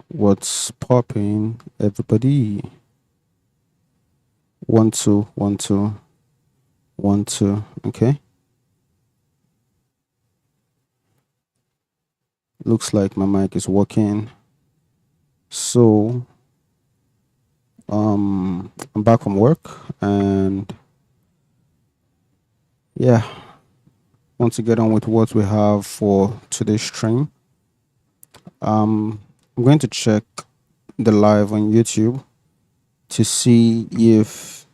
What's popping, everybody? 1 2 1 2 1 2. Okay. Looks like my mic is working. So I'm back from work and yeah, want to get on with what we have for today's stream. I'm going to check the live on YouTube to see if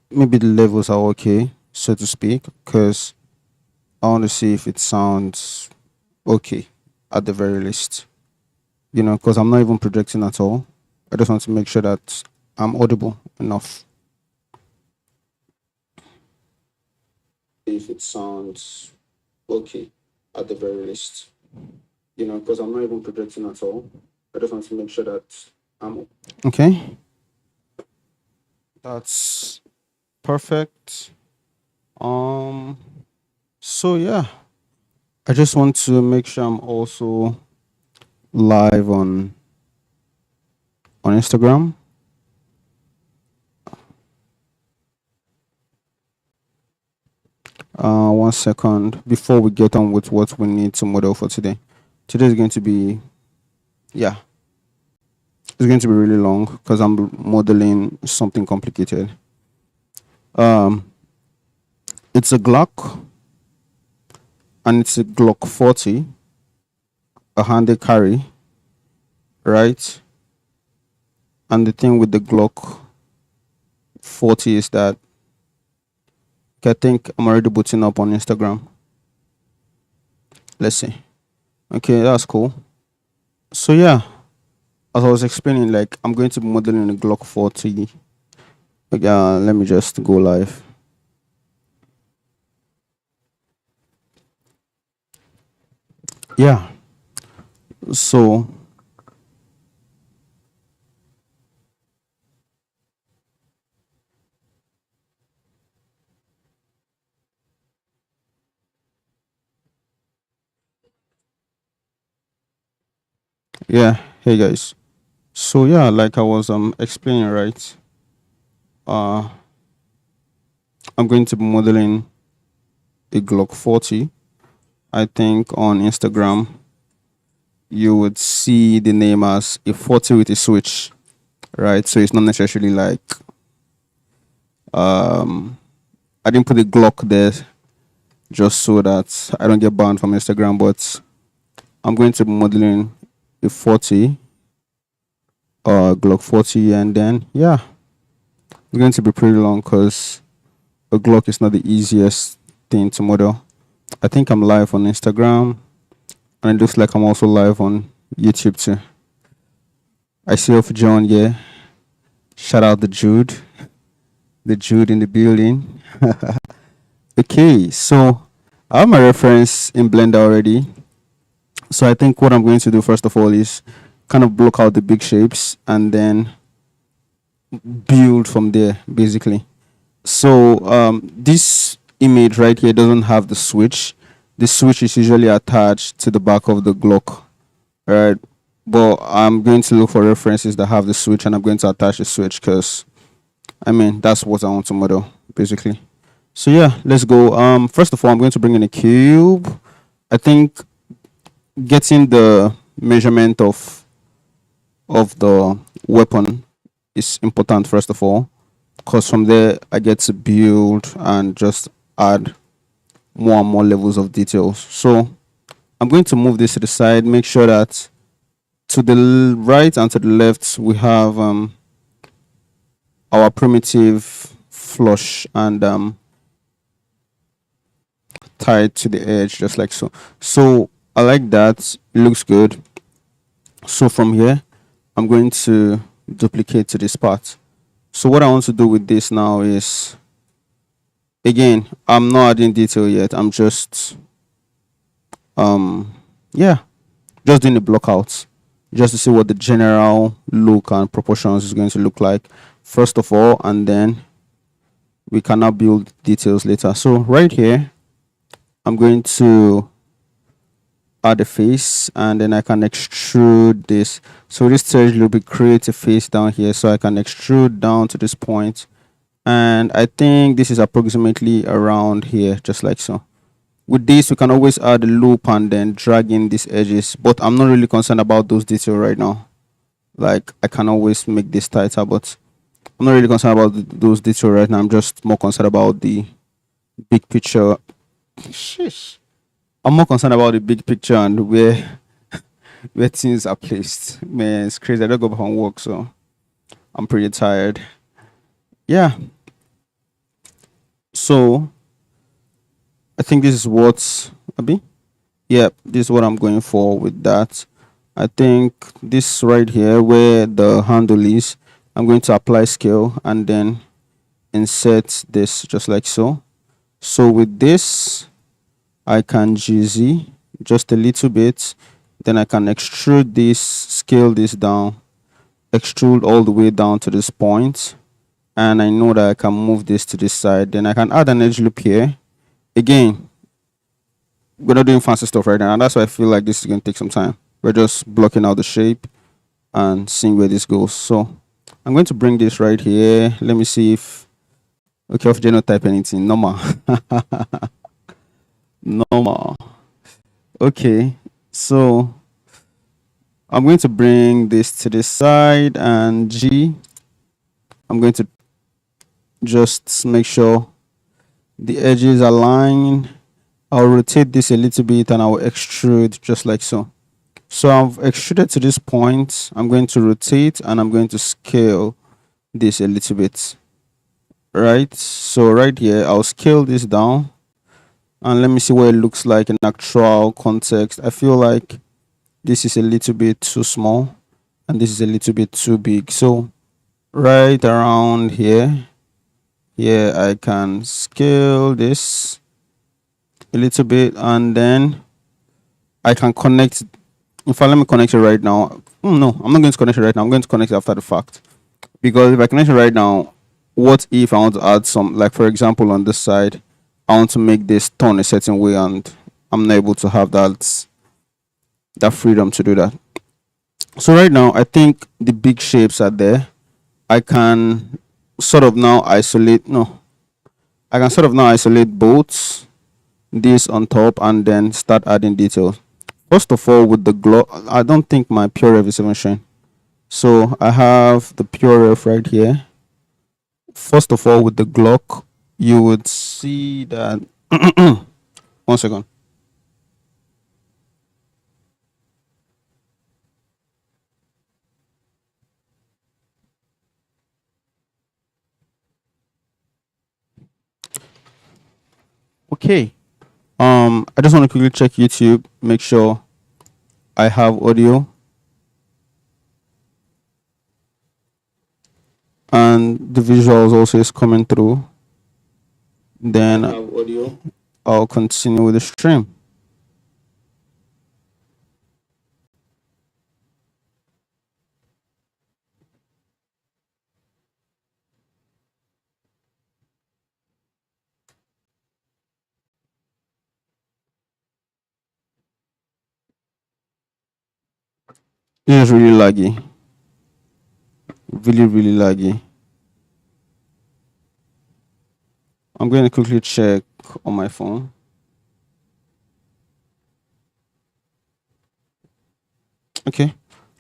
maybe the levels are okay, so to speak, because I want to see if it sounds okay at the very least. Because I'm not even projecting at all. I just want to make sure that I'm audible enough. If it sounds okay at the very least, because I'm not even projecting at all. I just want to make sure that I'm okay. That's perfect. So yeah, I just want to make sure I'm also live on Instagram. One second before we get on with what we need to model for today. Today is going to be, yeah, it's going to be really long because I'm modeling something complicated. It's a GLOCK and it's a GLOCK 40, a handy carry, right? And the thing with the GLOCK 40 is that I think I'm already booting up on Instagram. Let's see. Okay, that's cool. So yeah, as I was explaining, like I'm going to be modeling a GLOCK 40. Let me just go live. Yeah. So yeah, hey guys. So yeah, like I was explaining, right? I'm going to be modeling a GLOCK 40. I think on Instagram you would see the name as a 40 with a switch, right? So it's not necessarily like I didn't put the GLOCK there just so that I don't get banned from Instagram, but I'm going to be modeling a 40 GLOCK 40, and then yeah, it's going to be pretty long because a GLOCK is not the easiest thing to model. I think I'm live on Instagram, and it looks like I'm also live on YouTube too. I see off John, yeah. Shout out the Jude in the building. Okay, so I have my reference in Blender already. So I think what I'm going to do first of all is kind of block out the big shapes and then build from there, basically. So this image right here doesn't have the switch. The switch is usually attached to the back of the GLOCK, right? But I'm going to look for references that have the switch, and I'm going to attach the switch because, I mean, that's what I want to model, basically. So yeah, let's go. First of all, I'm going to bring in a cube. I think getting the measurement of the weapon is important first of all, because from there I get to build and just add more and more levels of details. So I'm going to move this to the side, make sure that to the right and to the left we have our primitive flush and tied to the edge, just like so. So I like that, it looks good. So from here I'm going to duplicate to this part. So what I want to do with this now is, again, I'm not adding detail yet. I'm just just doing the blockouts just to see what the general look and proportions is going to look like first of all, and then we can now build details later. So right here I'm going to add a face, and then I can extrude this. So this thread will be create a face down here, so I can extrude down to this point, and I think this is approximately around here, just like so. With this, we can always add a loop and then drag in these edges, but I'm not really concerned about those details right now. Like, I can always make this tighter, but I'm not really concerned about those details right now. I'm just more concerned about the big picture. Sheesh. I'm more concerned about the big picture and where things are placed. Man, it's crazy. I don't go back and work, so I'm pretty tired. Yeah. So I think this is what's Abi. Yeah, this is what I'm going for with that. I think this right here where the handle is, I'm going to apply scale and then insert this just like so. So with this, I can GZ just a little bit, then I can extrude this, scale this down, extrude all the way down to this point, and I know that I can move this to this side. Then I can add an edge loop here. Again, we're not doing fancy stuff right now, and that's why I feel like this is going to take some time. We're just blocking out the shape and seeing where this goes. So I'm going to bring this right here. Let me see if, okay, if not type anything, normal. Normal. Okay, so I'm going to bring this to this side, and G, I'm going to just make sure the edges align. I'll rotate this a little bit and I'll extrude just like so. So I've extruded to this point. I'm going to rotate and I'm going to scale this a little bit. Right, so right here, I'll scale this down and let me see what it looks like in actual context. I feel like this is a little bit too small and this is a little bit too big. So right around here, I can scale this a little bit and then I can connect. In fact, let me connect it right now. No, I'm not going to connect it right now. I'm going to connect it after the fact. Because if I connect it right now, what if I want to add some, like for example on this side, I want to make this turn a certain way and I'm not able to have that freedom to do that. So right now, I think the big shapes are there. I can sort of now isolate, no, I can sort of now isolate both this on top and then start adding details. First of all, with the GLOCK, I don't think my pure ref is even showing. So I have the pure ref right here. First of all, with the GLOCK, you would see that. 1 second. Okay. I just want to quickly check YouTube, make sure I have audio. And the visuals also is coming through. Then I'll continue with the stream. This is really laggy. Really laggy. I'm going to quickly check on my phone. Okay,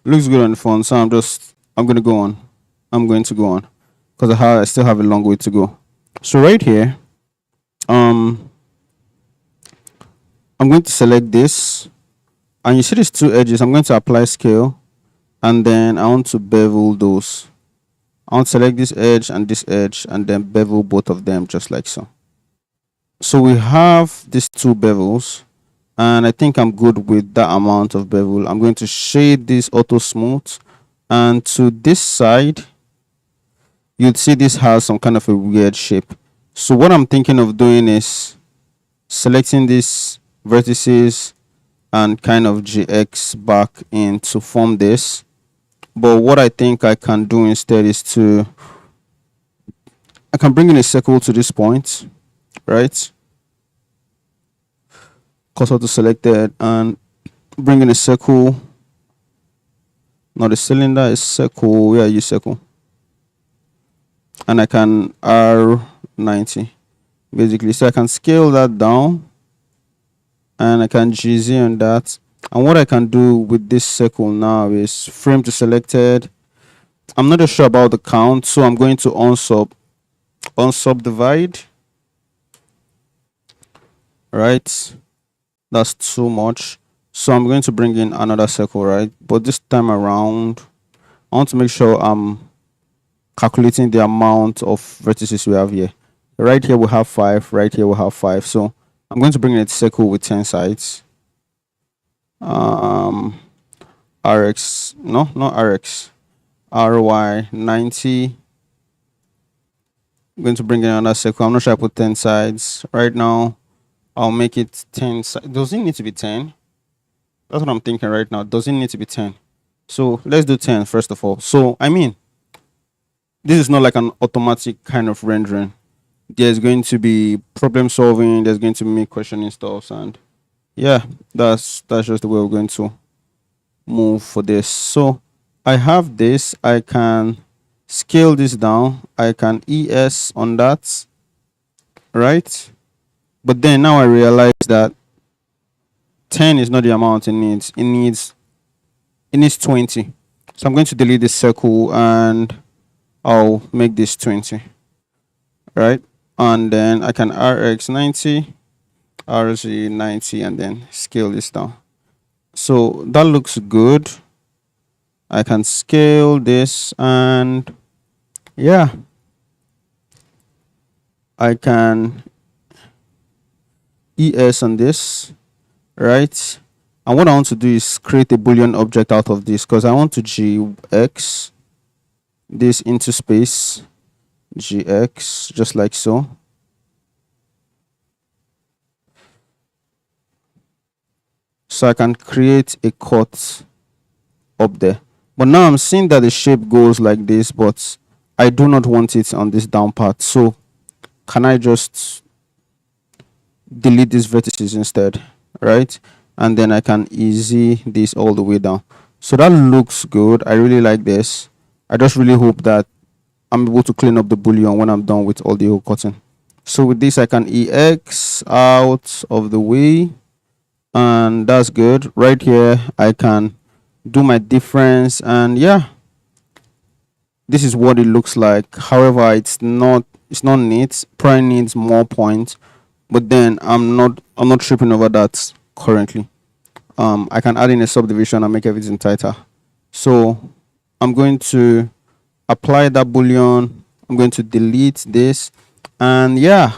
looks good on the phone, so I'm going to go on. I'm going to go on because I still have a long way to go. So right here, I'm going to select this, and you see these two edges. I'm going to apply scale, and then I want to bevel those. I want to select this edge, and then bevel both of them just like so. So we have these two bevels, and I think I'm good with that amount of bevel. I'm going to shade this auto smooth, and to this side, you'd see this has some kind of a weird shape. So what I'm thinking of doing is selecting these vertices and kind of GX back in to form this. But what I think I can do instead is I can bring in a circle to this point, right? Cursor to selected, and bring in a circle, not a cylinder, a circle. Yeah, I use circle. And I can R90 basically. So I can scale that down and I can GZ on that. And what I can do with this circle now is frame to selected. I'm not sure about the count, so I'm going to unsubdivide. Right, that's too much. So I'm going to bring in another circle, right? But this time around, I want to make sure I'm calculating the amount of vertices we have here. Right here we have 5, right here we have 5. So I'm going to bring in a circle with 10 sides. RX, no, not RX, RY 90. I'm going to bring in another circle. I'm not sure I put 10 sides. Right now, I'll make it 10 sides. Does it need to be 10? That's what I'm thinking right now. Does it need to be 10? So let's do 10 first of all. So, I mean, this is not like an automatic kind of rendering. There's going to be problem solving. There's going to be me questioning stuff. And yeah, that's just the way we're going to move for this. So I have this. I can scale this down. I can ES on that. Right? But then now I realize that 10 is not the amount it needs. It needs 20. So I'm going to delete this circle and I'll make this 20. Right? And then I can RX 90, RZ 90, and then scale this down. So that looks good. I can scale this and yeah, I can ES on this, right? And what I want to do is create a Boolean object out of this because I want to GX this into space, GX, just like so. So I can create a cut up there. But now I'm seeing that the shape goes like this, but I do not want it on this down part. So can I just delete these vertices instead, right? And then I can easy this all the way down. So that looks good. I really like this. I just really hope that I'm able to clean up the boolean when I'm done with all the whole cutting. So with this, I can EX out of the way, and that's good. Right here, I can do my difference, and yeah, this is what it looks like. However, it's not neat. Probably needs more points, but then I'm not tripping over that currently. I can add in a subdivision and make everything tighter. So I'm going to apply that boolean. I'm going to delete this, and yeah,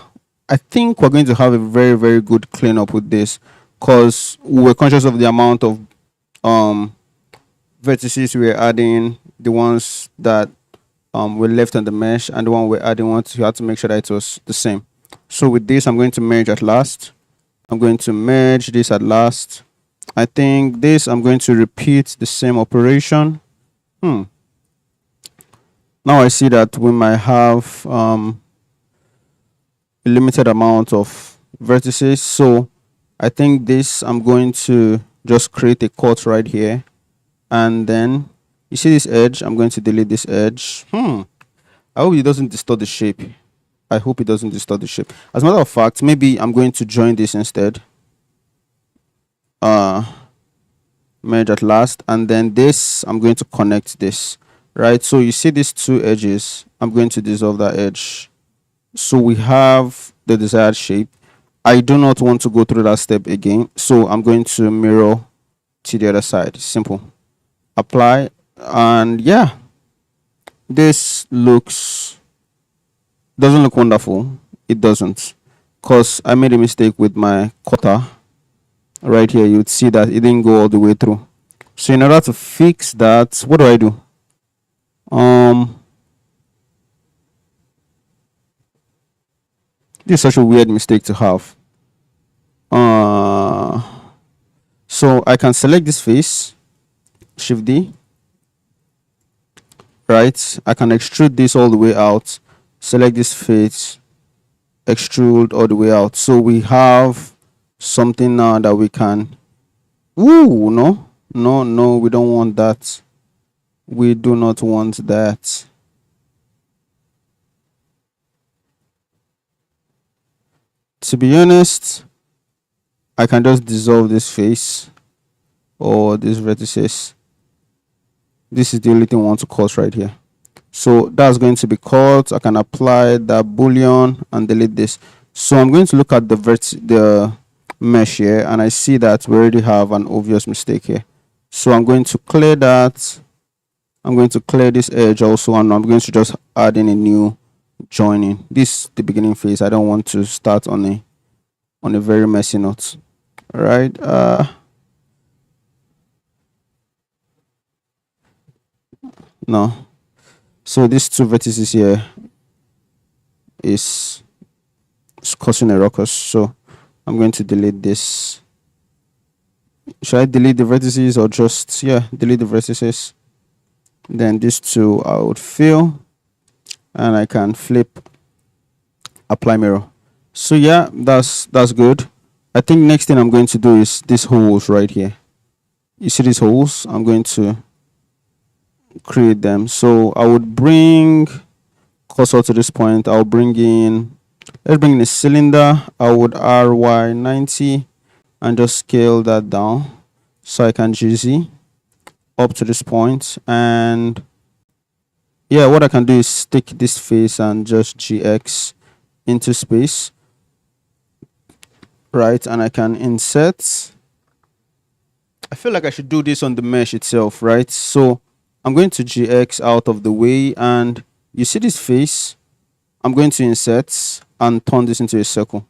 I think we're going to have a very, very good cleanup with this because we're conscious of the amount of vertices we're adding, the ones that were left on the mesh, and the one we're adding, you had to make sure that it was the same. So with this, I'm going to merge at last. I'm going to merge this at last. I think this, I'm going to repeat the same operation. Now I see that we might have a limited amount of vertices. So I think this, I'm going to just create a cut right here. And then you see this edge, I'm going to delete this edge. I hope it doesn't distort the shape. I hope it doesn't distort the shape. As a matter of fact, maybe I'm going to join this instead. Merge at last, and then this, I'm going to connect this, right? So you see these two edges, I'm going to dissolve that edge. So we have the desired shape. I do not want to go through that step again, so I'm going to mirror to the other side. Simple. Apply, and yeah, this doesn't look wonderful. It doesn't, because I made a mistake with my cutter. Right here, you'd see that it didn't go all the way through. So in order to fix that, what do I do? This is such a weird mistake to have. So I can select this face, Shift D. Right, I can extrude this all the way out. Select this face, extrude all the way out. So we have something now that we can Ooh, no, no, no, we don't want that. We do not want that. To be honest, I can just dissolve this face or these vertices. This is the only thing I want to cut right here. So that's going to be cut. I can apply that boolean and delete this. So I'm going to look at the mesh here, and I see that we already have an obvious mistake here. So I'm going to clear that. I'm going to clear this edge also, and I'm going to just add in a new joining. This is the beginning phase. I don't want to start on a very messy note. All right. No. So these two vertices here is causing a ruckus. So I'm going to delete this. Should I delete the vertices or just, yeah, delete the vertices? Then these two I would fill, and I can flip, apply mirror. So yeah, that's good. I think next thing I'm going to do is these holes right here. You see these holes? I'm going to create them. So I would bring cursor to this point. I'll bring in, let's bring in a cylinder. I would RY90 and just scale that down so I can GZ up to this point. And yeah, what I can do is stick this face and just GX into space, right? And I can insert. I feel like I should do this on the mesh itself, right? So I'm going to GX out of the way, and you see this face. I'm going to insert and turn this into a circle.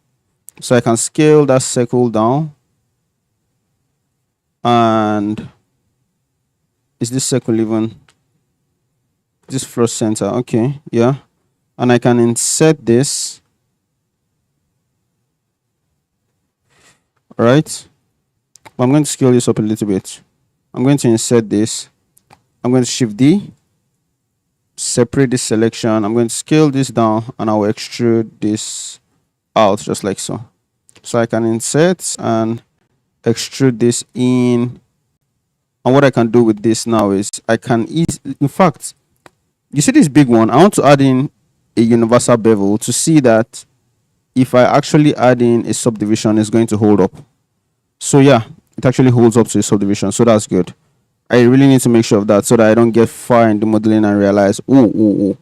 So I can scale that circle down. And is this circle even? This first center, okay, yeah. And I can insert this, right? But I'm going to scale this up a little bit. I'm going to insert this. I'm going to Shift D, separate this selection. I'm going to scale this down, and I will extrude this out just like so. So I can insert and extrude this in. And what I can do with this now is I can in fact, you see this big one, I want to add in a universal bevel to see that if I actually add in a subdivision, it's going to hold up. So yeah, it actually holds up to a subdivision, so that's good. I really need to make sure of that so that I don't get far in the modeling and realize, oh,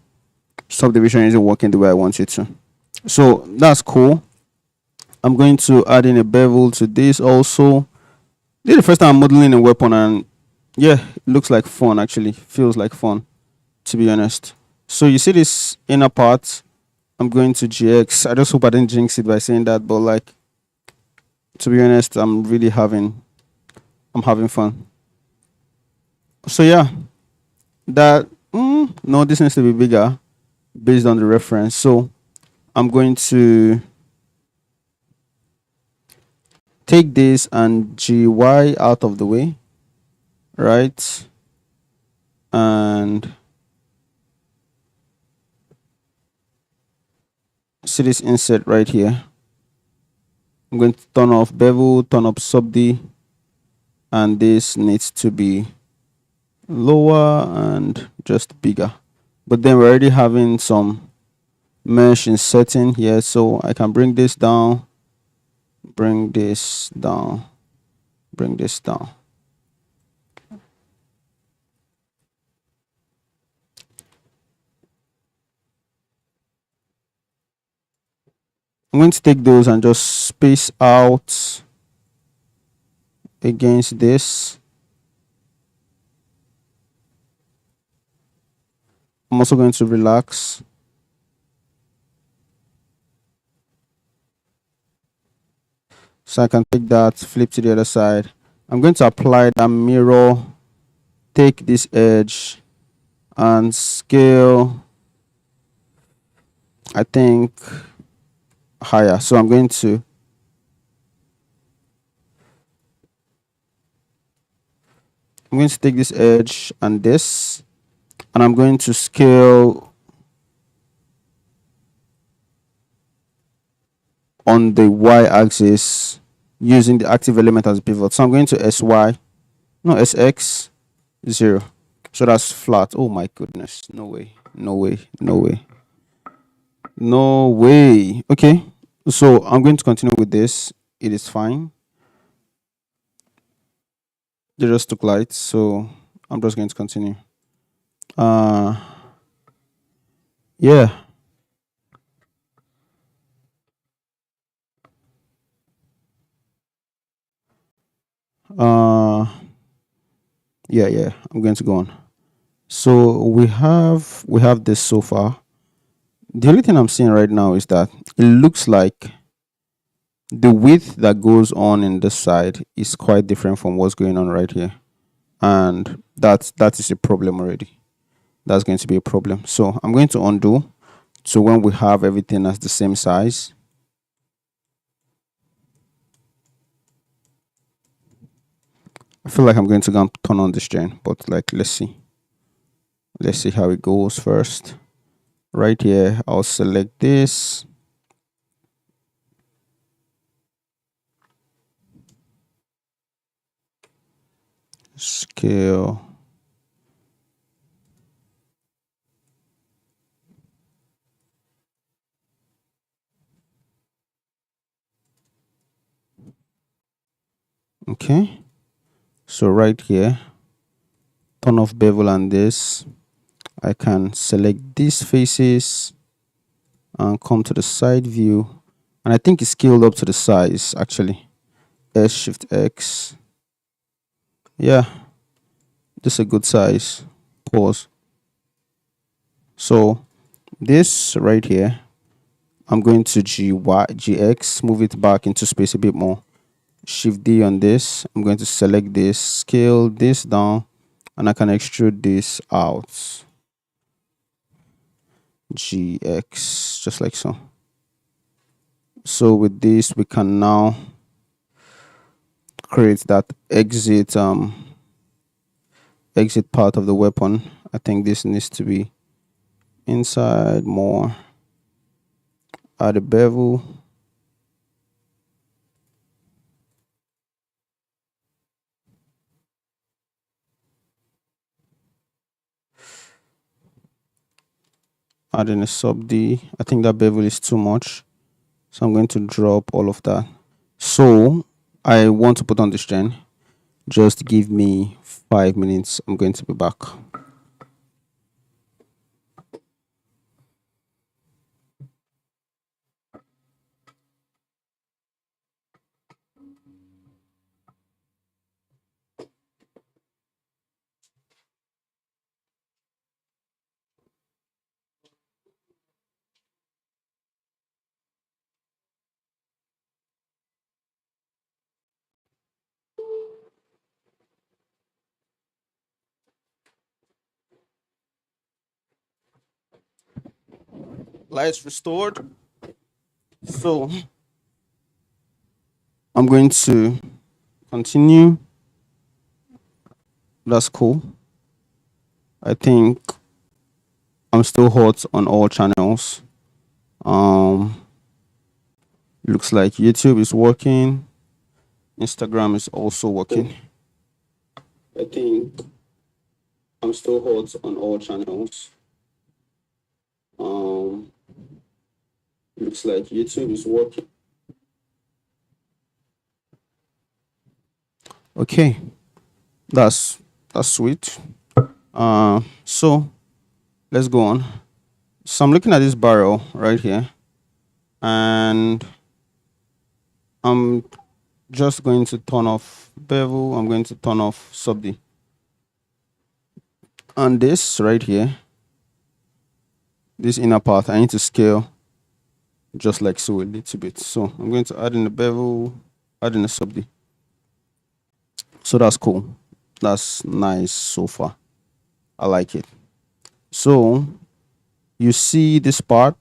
subdivision isn't working the way I want it to. So that's cool. I'm going to add in a bevel to this also. This is the first time I'm modeling a weapon, and yeah, it looks like fun. Actually feels like fun, to be honest. So you see this inner part, I'm going to GX. I just hope I didn't jinx it by saying that, but like, to be honest, I'm having fun. So yeah, that no, this needs to be bigger based on the reference. So I'm going to take this and GY out of the way, right? And see this insert right here. I'm going to turn off bevel, turn up sub D, and this needs to be lower and just bigger. But then we're already having some mesh inserting here, so I can bring this down, bring this down, bring this down. I'm going to take those and just space out against this. I'm also going to relax. So I can take that, flip to the other side. I'm going to apply that mirror, take this edge and scale, I think, higher. So I'm going to take this edge and this, and I'm going to scale on the y-axis using the active element as a pivot. So I'm going to SX 0. So that's flat. Oh my goodness. No way. No way. No way. No way. Okay. So I'm going to continue with this. It is fine. They just took light. So I'm just going to continue. Uh yeah. Uh yeah. I'm going to go on. So we have this so far. The only thing I'm seeing right now is that it looks like the width that goes on in this side is quite different from what's going on right here, and that is a problem already. That's going to be a problem. So I'm going to undo. So when we have everything as the same size, I feel like I'm going to go and turn on this chain, but like let's see how it goes first. Right here, I'll select this. Scale. Okay. So right here, turn off bevel and this. I can select these faces and come to the side view. And I think it's scaled up to the size actually. S Shift X. Yeah, this is a good size. Pause. So this right here, I'm going to GX, move it back into space a bit more. Shift D on this. I'm going to select this, scale this down, and I can extrude this out. GX, just like so. So with this, we can now create that exit part of the weapon. I think this needs to be inside more. Add a bevel. Add in a sub D. I think that bevel is too much, so I'm going to drop all of that. So I want to put on this chain. Just give me 5 minutes. I'm going to be back. Lights restored. So I'm going to continue. That's cool. I think I'm still hot on all channels. Um, looks like YouTube is working. Instagram is also working. I think I'm still hot on all channels. Um, looks like YouTube is working. Okay, that's sweet. So let's go on. So I'm looking at this barrel right here, and I'm just going to turn off bevel. I'm going to turn off sub D. And this right here, this inner part, I need to scale just like so a little bit. So I'm going to add in the bevel, add in the sub D. So that's cool. That's nice so far. I like it. So you see this part.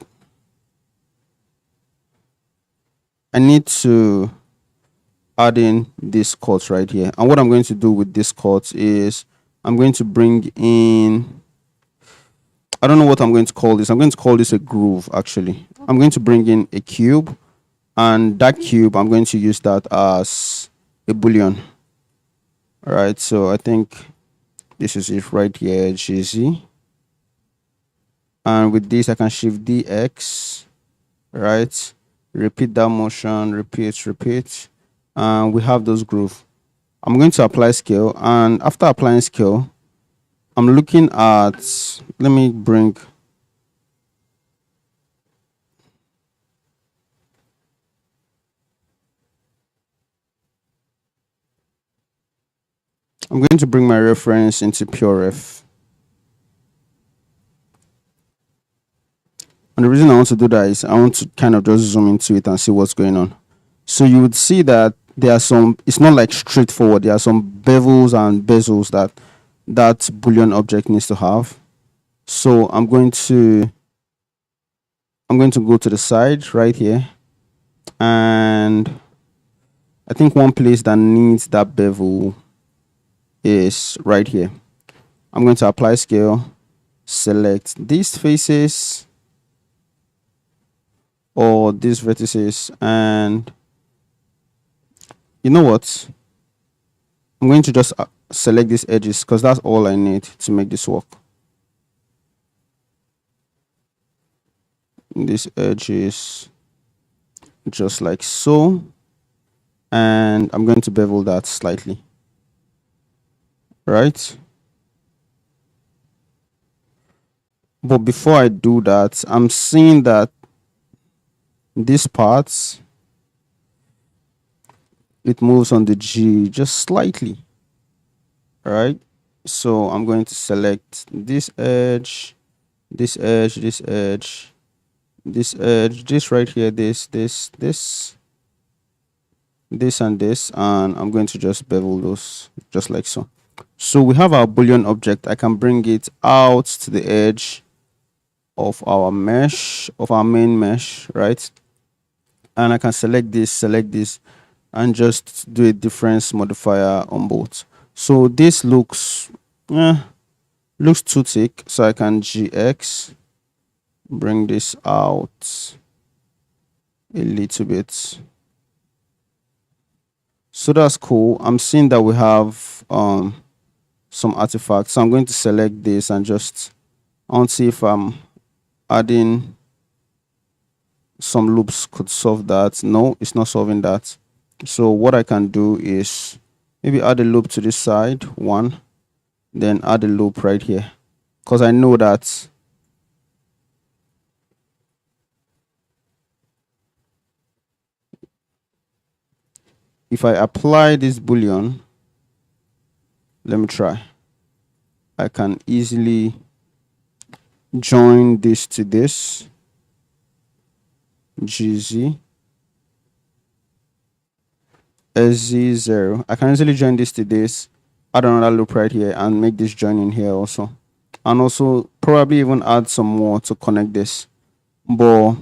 I need to add in this cut right here. And what I'm going to do with this cut is I'm going to bring in, I don't know what I'm going to call this. I'm going to call this a groove actually. I'm going to bring in a cube, and that cube, I'm going to use that as a boolean. All right, so I think this is it right here, GZ. And with this, I can shift DX, right? Repeat that motion, repeat. And we have those groove. I'm going to apply scale. And after applying scale, I'm looking at, let me bring, I'm going to bring my reference into PureRef. And the reason I want to do that is I want to kind of just zoom into it and see what's going on. So you would see that there are some, it's not like straightforward. There are some bevels and bezels that Boolean object needs to have. So I'm going to go to the side right here. And I think one place that needs that bevel is right here. I'm going to apply scale, select these faces or these vertices, and you know what? I'm going to just select these edges because that's all I need to make this work. These edges, just like so, and I'm going to bevel that slightly, right? But before I do that, I'm seeing that these parts, it moves on the G just slightly. All right, so I'm going to select this edge, this edge, this edge, this edge, this right here, this and this, and I'm going to just bevel those just like so. So we have our Boolean object. I can bring it out to the edge of our mesh, of our main mesh, right? And I can select this, and just do a difference modifier on both. So this looks too thick, so I can GX, bring this out a little bit. So that's cool. I'm seeing that we have some artifacts. So I'm going to select this and just, I want to see if I'm adding some loops could solve that. No, it's not solving that. So what I can do is maybe add a loop to this side, one, then add a loop right here, because I know that if I apply this boolean, let me try, I can easily join this to this, GZ, SZ0. I can easily join this to this, add another loop right here, and make this join in here also. And also probably even add some more to connect this. But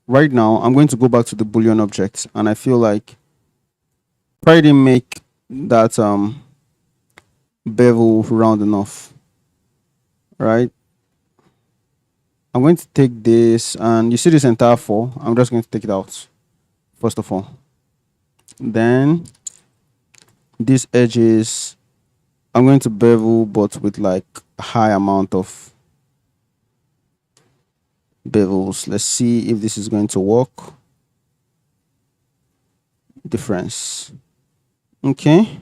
right now, I'm going to go back to the Boolean object, and I feel like probably didn't make that bevel round enough, right? I'm going to take this, and you see this entire 4. I'm just going to take it out first of all. Then these edges, I'm going to bevel, but with like a high amount of bevels. Let's see if this is going to work. Difference. Okay.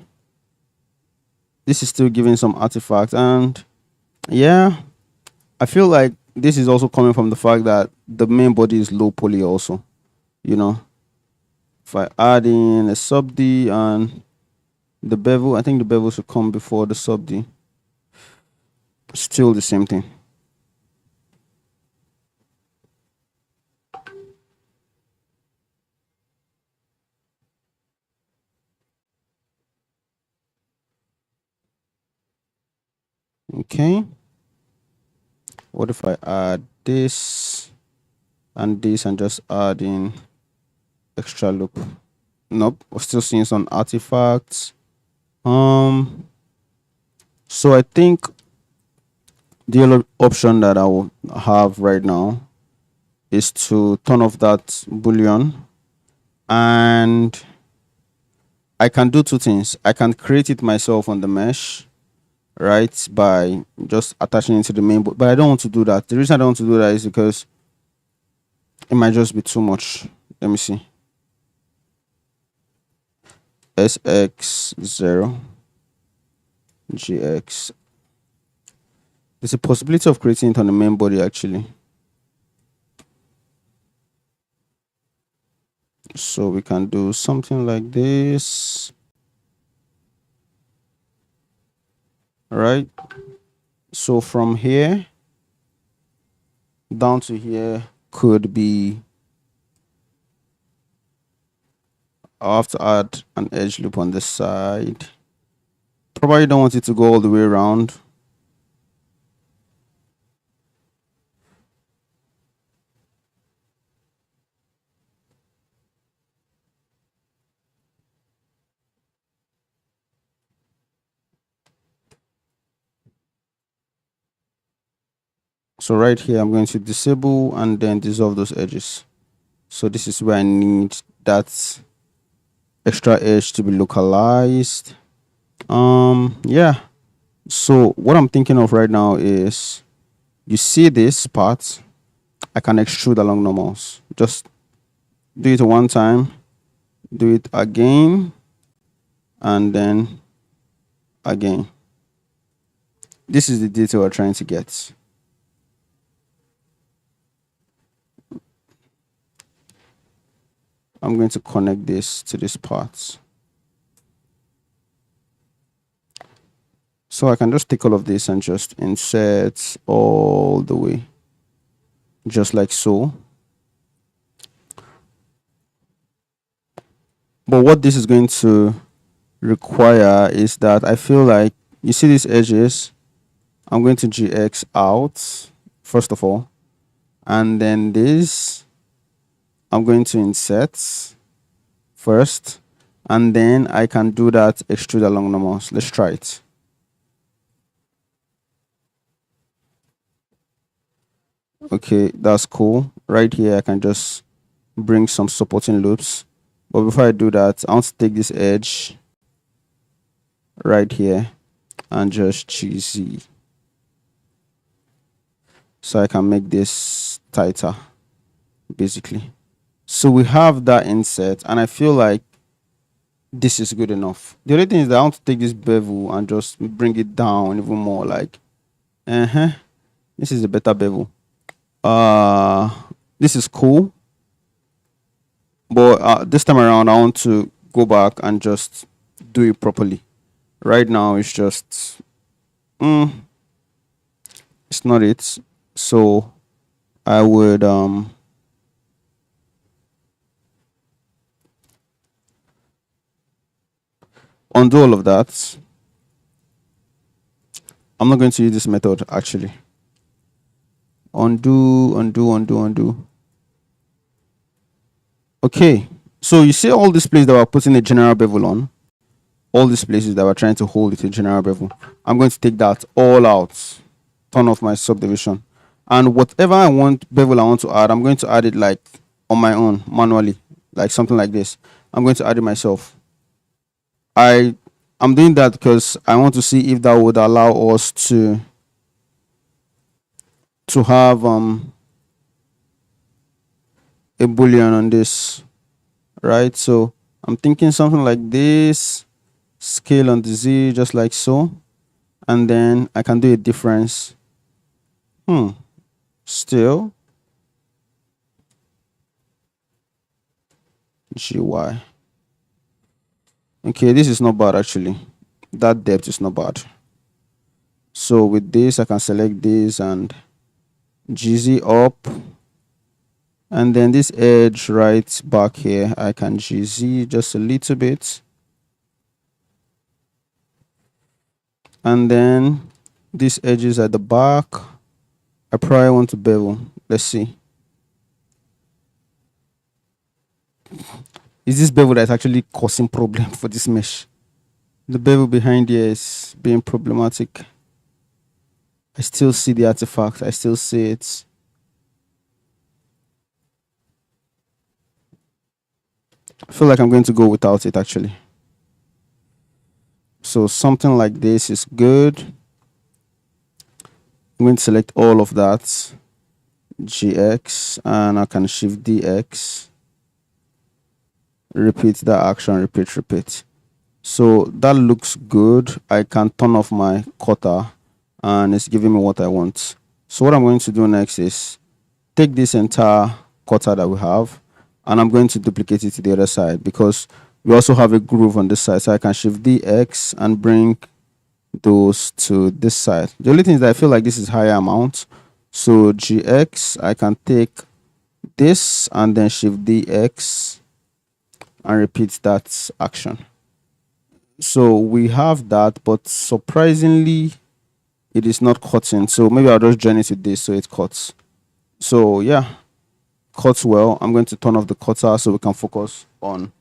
This is still giving some artifact, and yeah, I feel like this is also coming from the fact that the main body is low poly also, you know. If I add in a sub D and the bevel, I think the bevel should come before the sub D. Still the same thing. Okay. What if I add this and this and just add in extra loop? Nope, we're still seeing some artifacts. So I think the other option that I will have right now is to turn off that boolean And I can do two things. I can create it myself on the mesh, right, by just attaching it to the main board. But I don't want to do that. The reason I don't want to do that is because it might just be too much. Let me see. SX0 GX. There's a possibility of creating it on the main body actually. So we can do something like this. Right? So from here down to here could be, I'll have to add an edge loop on this side. Probably don't want it to go all the way around. So right here, I'm going to disable and then dissolve those edges. So this is where I need that extra edge to be localized. Yeah. So what I'm thinking of right now is, you see this part, I can extrude along normals. Just do it one time, do it again, and then again. This is the detail we're trying to get. I'm going to connect this to this part. So I can just take all of this and just insert all the way, just like so. But what this is going to require is that I feel like, you see these edges, I'm going to GX out, first of all. And then this, I'm going to insert first. And then I can do that extrude along normals. Let's try it. Okay, that's cool. Right here, I can just bring some supporting loops. But before I do that, I want to take this edge right here and just GZ. So I can make this tighter, basically. So we have that insert, and I feel like this is good enough. The only thing is that I want to take this bevel and just bring it down even more, like, this is a better bevel. This is cool, but this time around I want to go back and just do it properly. Right now it's just it's not it. So I would undo all of that. I'm not going to use this method actually. Undo. Okay, so you see all these places that we're putting a general bevel on, all these places that we're trying to hold it a general bevel, I'm going to take that all out, turn off my subdivision, and whatever I want bevel I want to add, I'm going to add it like on my own manually, like something like this. I'm going to add it myself. I'm doing that because I want to see if that would allow us to have a boolean on this, right? So I'm thinking something like this, scale on the Z, just like so, and then I can do a difference. Still GY. Okay, this is not bad actually. That depth is not bad. So with this, I can select this and GZ up. And then this edge right back here, I can GZ just a little bit. And then these edges at the back, I probably want to bevel. Let's see. Is this bevel that's actually causing problem for this mesh? The bevel behind here is being problematic. I still see the artifact. I still see it. feel like I'm going to go without it actually. So something like this is good. I'm going to select all of that, GX, and I can shift DX, repeat that action, repeat. So that looks good. I can turn off my cutter and it's giving me what I want. So what I'm going to do next is take this entire cutter that we have and I'm going to duplicate it to the other side because we also have a groove on this side. So I can shift DX and bring those to this side. The only thing is that I feel like this is higher amount. So GX, I can take this and then shift DX and repeat that action. So we have that, but surprisingly, it is not cutting. So maybe I'll just join it with this so it cuts. So yeah, cuts well. I'm going to turn off the cutter so we can focus on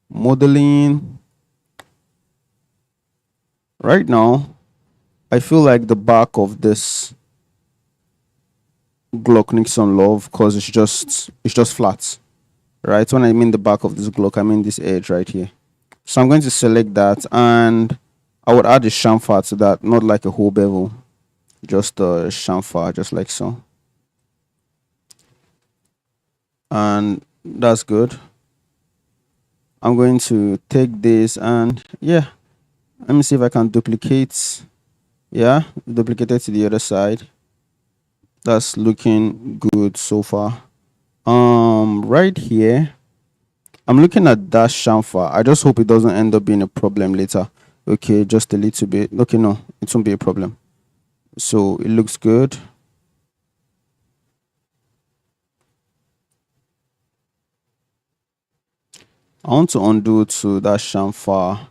modeling. Right now, I feel like the back of this Glock needs some love because it's just flat. Right? When I mean the back of this Glock, I mean this edge right here. So I'm going to select that and I would add a chamfer to that, not like a whole bevel, just a chamfer, just like so. And that's good. I'm going to take this and yeah, let me see if I can duplicate. Yeah, duplicate it to the other side. That's looking good so far. Right here, I'm looking at that chamfer. I just hope it doesn't end up being a problem later. Okay, just a little bit. Okay, no, it won't be a problem. So it looks good. I want to undo to that chamfer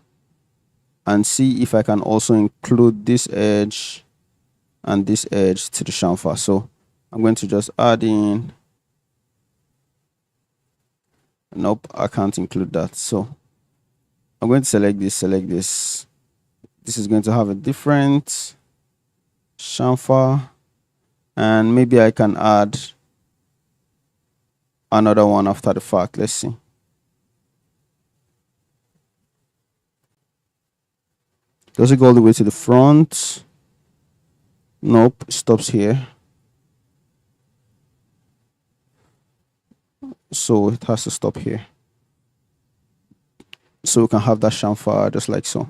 and see if I can also include this edge and this edge to the chamfer. So I'm going to just add in. Nope, I can't include that. So I'm going to select this. This is going to have a different chamfer, and maybe I can add another one after the fact. Let's see. Does it go all the way to the front? Nope, it stops here. So it has to stop here. So we can have that chamfer just like so.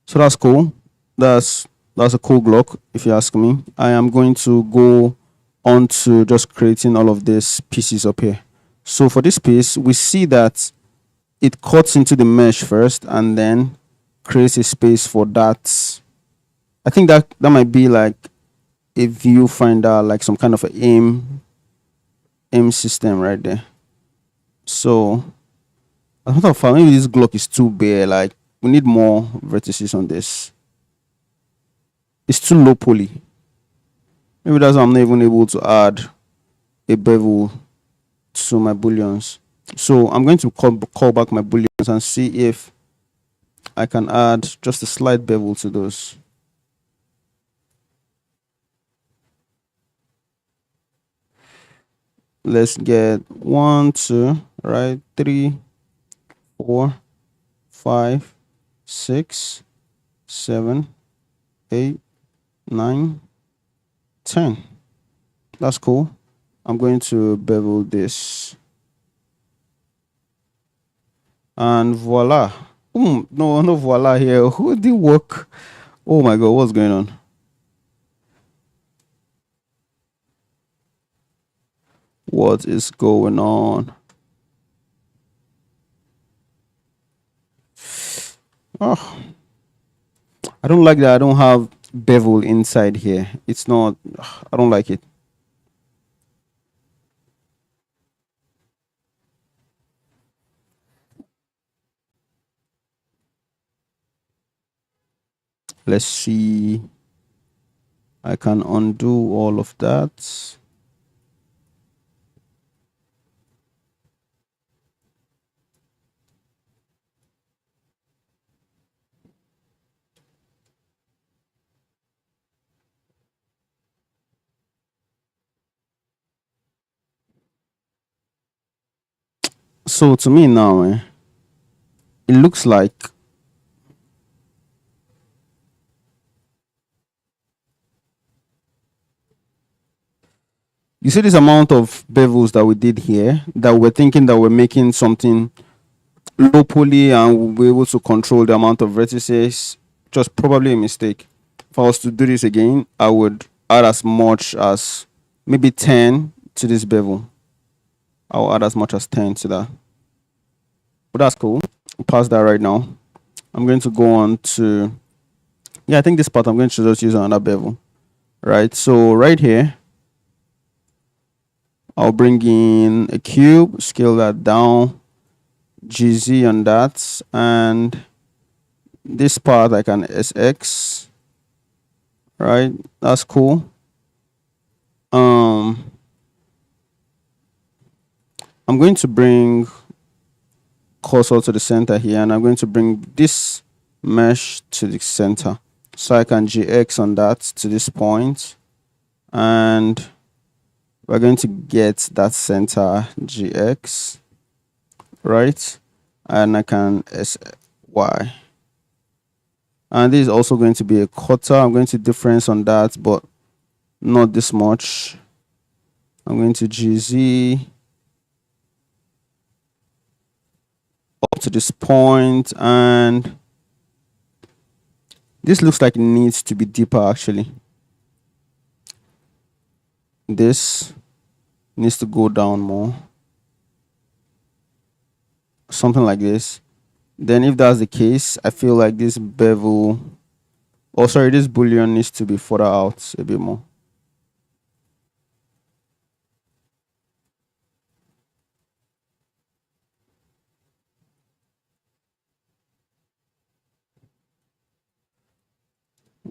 So that's cool. That's a cool Glock, if you ask me. I am going to go on to just creating all of these pieces up here. So for this piece, we see that it cuts into the mesh first and then creates a space for that. I think that might be like a viewfinder, like some kind of an aim system right there. So I thought maybe this Glock is too bare. Like we need more vertices on this. It's too low poly. Maybe that's why I'm not even able to add a bevel to my booleans. So I'm going to call back my booleans and see if I can add just a slight bevel to those. Let's get 1, 2, right? 3, 4, 5, 6, 7, 8, 9, 10. That's cool. I'm going to bevel this. And voila. No voila here. Who did work? Oh my god, what's going on? What is going on? Oh, I don't like that I don't have bevel inside here. It's not, I don't like it. Let's see. I can undo all of that. So to me now, it looks like you see this amount of bevels that we did here, that we're thinking that we're making something low poly and we'll be able to control the amount of vertices. Just probably a mistake. If I was to do this again, I would add as much as maybe 10 to this bevel. I'll add as much as 10 to that. But that's cool. I'll pass that right now. I'm going to go on to, yeah, I think this part I'm going to just use another bevel. Right, so right here, I'll bring in a cube, scale that down, GZ on that, and this part I can SX. Right, that's cool. I'm going to bring cursor to the center here, and I'm going to bring this mesh to the center, so I can GX on that to this point, and we're going to get that center GX, right? And I can SY. And this is also going to be a cutter. I'm going to difference on that, but not this much. I'm going to GZ up to this point, and this looks like it needs to be deeper actually. This needs to go down more. Something like this. Then if that's the case, I feel like this bevel, oh sorry, this bullion needs to be further out a bit more.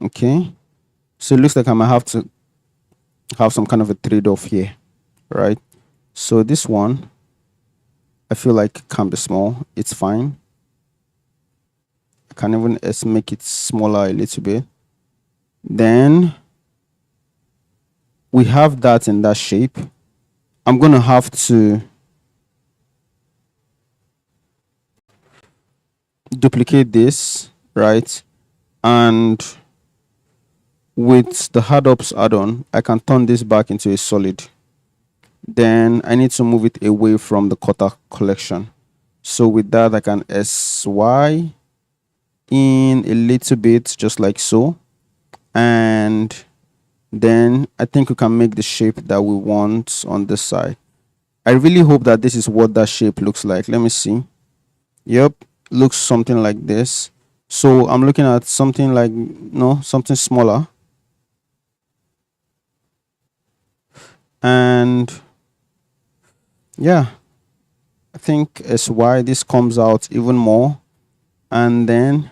Okay, so it looks like I might have to have some kind of a trade-off here, right? So this one, I feel like can be small. It's fine. I can even make it smaller a little bit. Then we have that in that shape. I'm going to have to duplicate this, right? And with the hard ops add-on, I can turn this back into a solid. Then I need to move it away from the cutter collection. So with that, I can SY in a little bit, just like so. And then I think we can make the shape that we want on this side. I really hope that this is what that shape looks like. Let me see. Yep, looks something like this. So I'm looking at something like, no, something smaller. And yeah, I think SY, this comes out even more. And then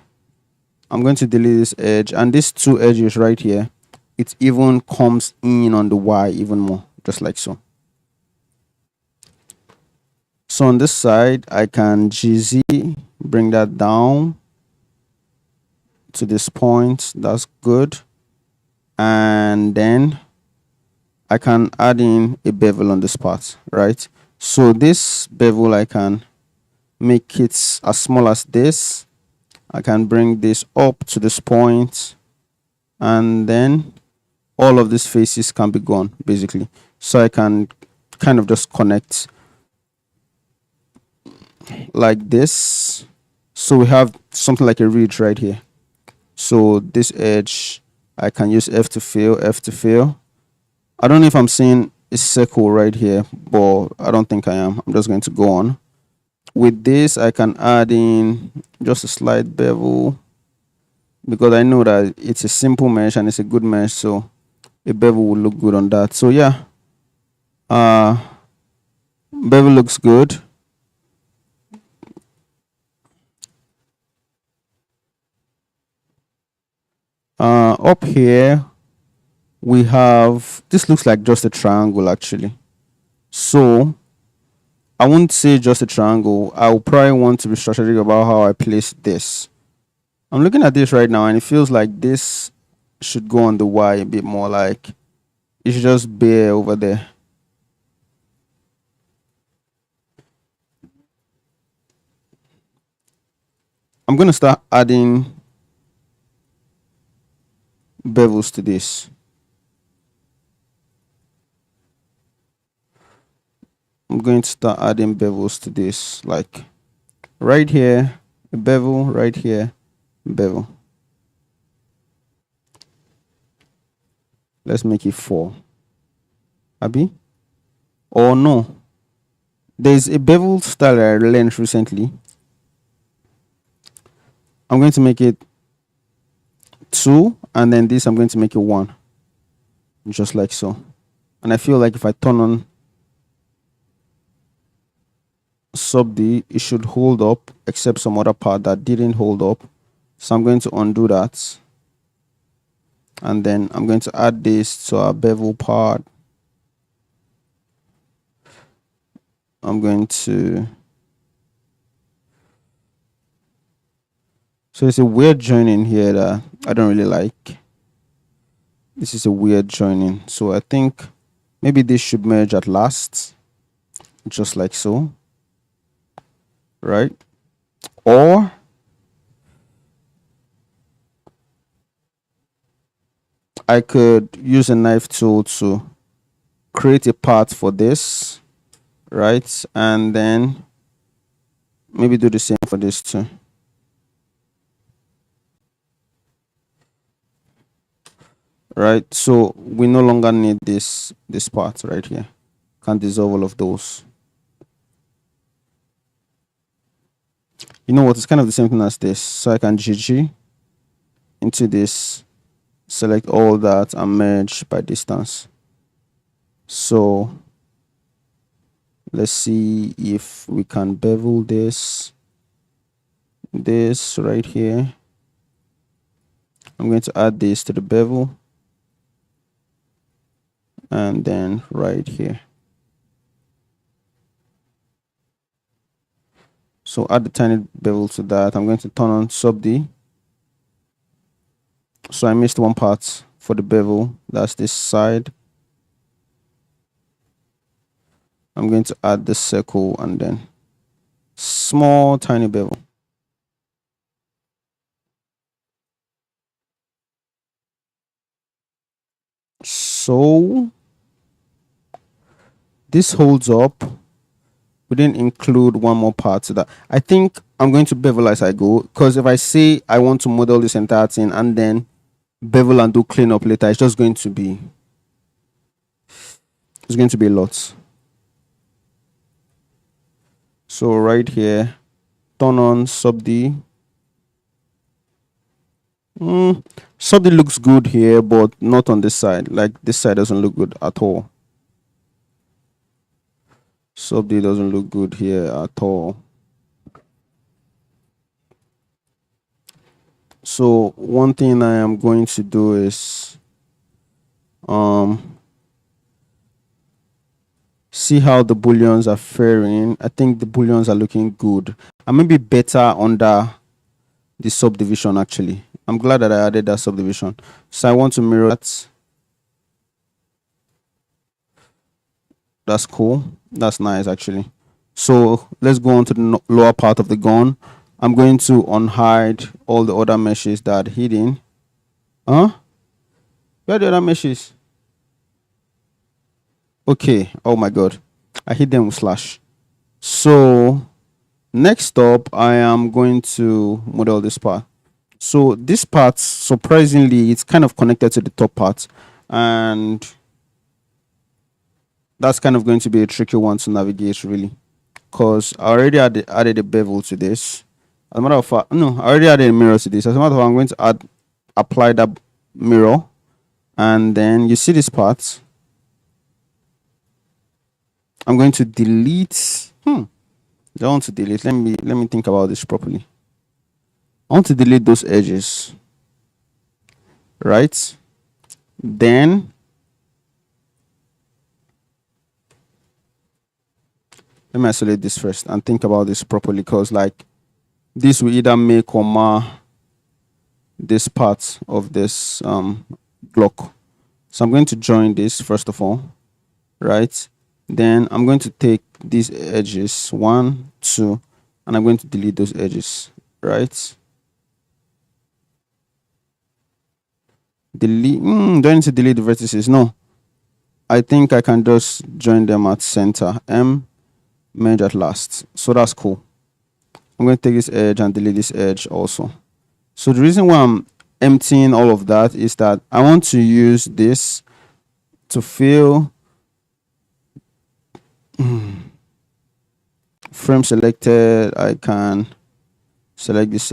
I'm going to delete this edge, and these two edges right here, it even comes in on the Y even more, just like so. So on this side, I can GZ, bring that down to this point. That's good. And then I can add in a bevel on this part, right? So this bevel, I can make it as small as this. I can bring this up to this point, and then all of these faces can be gone basically. So I can kind of just connect like this. So we have something like a ridge right here. So this edge, I can use F to fill. I don't know if I'm seeing a circle right here, but I don't think I am. I'm just going to go on. With this, I can add in just a slight bevel, because I know that it's a simple mesh and it's a good mesh, so a bevel will look good on that. So yeah, bevel looks good. Up here we have, this looks like just a triangle actually. So I won't say just a triangle. I'll probably want to be strategic about how I place this. I'm looking at this right now and it feels like this should go on the Y a bit more, like it should just bear over there. I'm going to start adding bevels to this. I'm going to start adding bevels to this, like right here, a bevel, right here, bevel. Let's make it 4. Abi? Or no. There's a bevel style I learned recently. I'm going to make it 2, and then this I'm going to make it 1. Just like so. And I feel like if I turn on sub D, it should hold up, except some other part that didn't hold up. So I'm going to undo that. And then I'm going to add this to our bevel part. I'm going to... So it's a weird joining here that I don't really like. This is a weird joining. So I think maybe this should merge at last. Just like so. Right? Or I could use a knife tool to create a path for this. Right? And then maybe do the same for this too. Right, so we no longer need this part right here. Can't dissolve all of those. You know what, it's kind of the same thing as this. So I can GG into this, select all that, and merge by distance. So let's see if we can bevel this right here. I'm going to add this to the bevel, and then right here. So add the tiny bevel to that. I'm going to turn on sub D. So I missed one part for the bevel. That's this side. I'm going to add the circle and then small tiny bevel. So this holds up. We didn't include one more part to that. I think I'm going to bevel as I go, because if I say I want to model this entire thing and then bevel and do cleanup later, it's just going to be a lot. So right here, turn on sub D. Sub D looks good here, but not on this side. Like this side doesn't look good at all. Sub D doesn't look good here at all. So one thing I am going to do is see how the booleans are faring. I think the booleans are looking good. I may be better under the subdivision actually. I'm glad that I added that subdivision. So I want to mirror that. That's cool. That's nice actually. So let's go on to the lower part of the gun. I'm going to unhide all the other meshes that are hidden. Where are the other meshes? Okay. Oh my god. I hit them with slash. So next up, I am going to model this part. So this part, surprisingly, it's kind of connected to the top part, and that's kind of going to be a tricky one to navigate really, because I already added a bevel to this. As a matter of fact, no, I already added a mirror to this. As a matter of fact, I'm going to apply that mirror, and then you see this part. I'm going to delete. I want to delete. Let me think about this properly. I want to delete those edges, right? Then let me isolate this first and think about this properly, because like this will either make or mar this part of this block. So I'm going to join this first of all, right? Then I'm going to take these edges 1, 2, and I'm going to delete those edges. right? Delete. Do I need to delete the vertices? No. I think I can just join them at center. Merge at last. So that's cool. I'm going to take this edge and delete this edge also. So the reason why I'm emptying all of that is that I want to use this to fill frame selected. I can select this,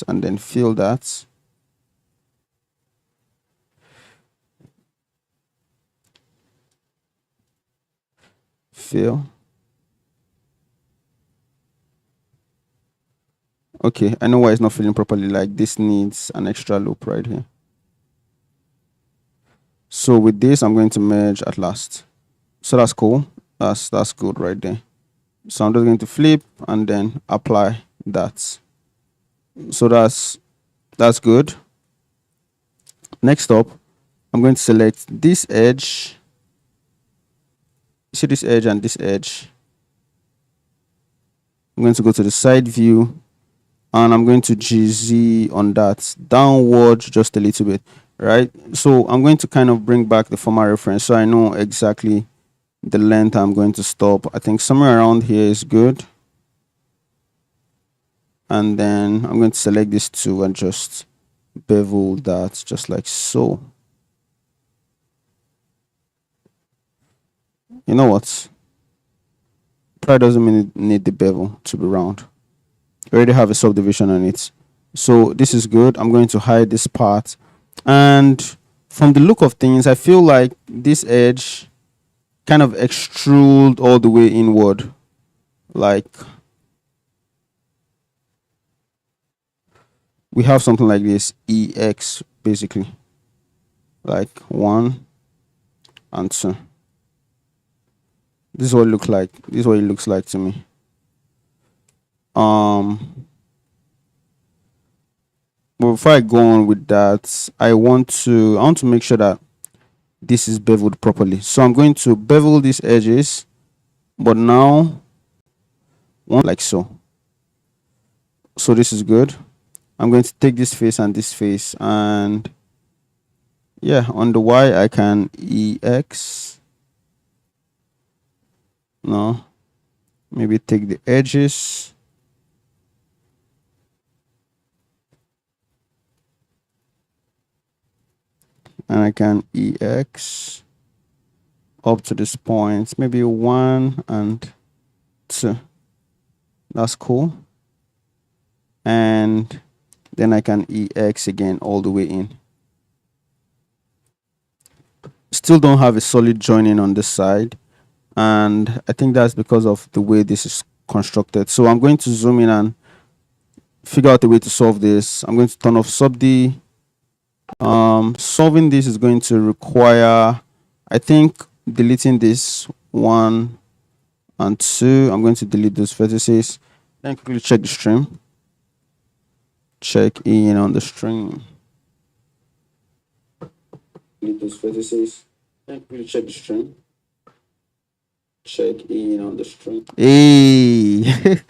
and then fill that. Fill. Okay, I know why it's not filling properly. Like this needs an extra loop right here. So with this, I'm going to merge at last. So that's cool. That's good right there. So I'm just going to flip and then apply that. So that's good. Next up, I'm going to select this edge. See this edge and this edge. I'm going to go to the side view and I'm going to GZ on that downward just a little bit, right? So I'm going to kind of bring back the former reference so I know exactly the length I'm going to stop. I think somewhere around here is good. And then I'm going to select this two and just bevel that just like so. You know what? Probably doesn't need the bevel to be round. We already have a subdivision on it. So this is good. I'm going to hide this part. And from the look of things, I feel like this edge kind of extrude all the way inward. Like we have something like this, EX basically. Like 1 and 2. This is what it looks like. This is what it looks like to me. But before I go on with that, I want to make sure that this is beveled properly. So I'm going to bevel these edges, but now one like so. So this is good. I'm going to take this face and this face, and yeah, on the Y I can EX. No, maybe take the edges. And I can EX up to this point, maybe 1 and 2. That's cool. And then I can EX again all the way in. Still don't have a solid joining on this side. And I think that's because of the way this is constructed. So I'm going to zoom in and figure out a way to solve this. I'm going to turn off sub D. Solving this is going to require, I think, deleting this 1 and 2. I'm going to delete those vertices. Then quickly check the stream. Check in on the stream. Delete those vertices. Then quickly check the stream. Check in on the stream. Hey,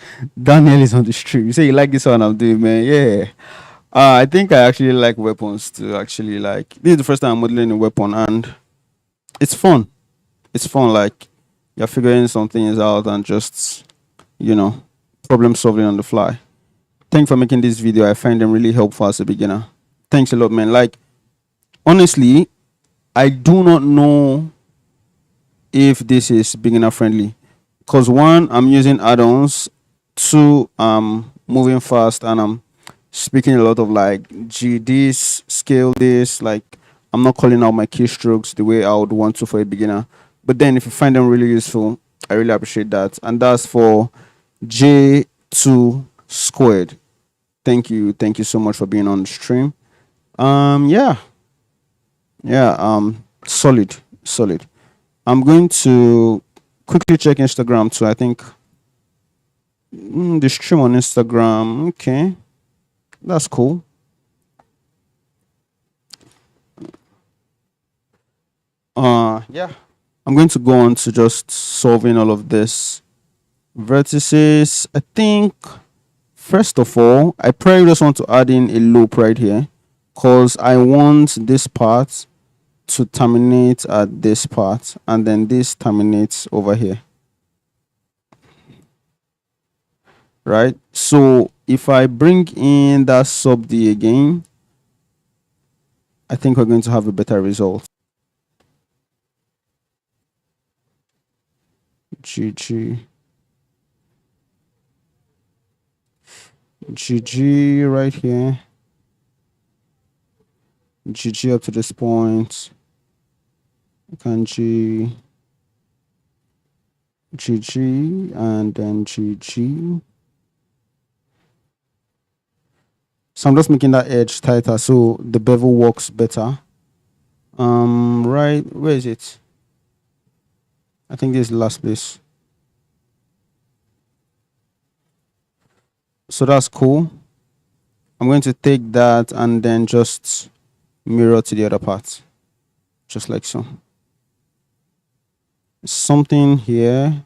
Daniel is on the stream. You say you like this one I'm doing, man? Yeah. I think I actually like weapons to actually like. This is the first time I'm modeling a weapon, and it's fun. It's fun. Like you're figuring some things out and just, problem solving on the fly. Thanks for making this video. I find them really helpful as a beginner. Thanks a lot, man. Like honestly, I do not know if this is beginner friendly, because 1, I'm using add-ons. 2, I'm moving fast and I'm speaking a lot of like this, scale this. Like I'm not calling out my keystrokes the way I would want to for a beginner. But then if you find them really useful, I really appreciate that. And that's for J2 squared. Thank you so much for being on the stream. Solid. I'm going to quickly check Instagram too. I think the stream on Instagram. Okay, that's cool. Yeah, I'm going to go on to just solving all of this vertices. I think First of all, I probably just want to add in a loop right here because I want this part to terminate at this part, and then this terminates over here, right? So if I bring in that sub D again, I think we're going to have a better result. GG. GG right here. GG up to this point. Kanji. GG and then GG. So I'm just making that edge tighter so the bevel works better. Right, where is it? I think this is the last place. So that's cool. I'm going to take that and then just mirror to the other part, just like so. Something here.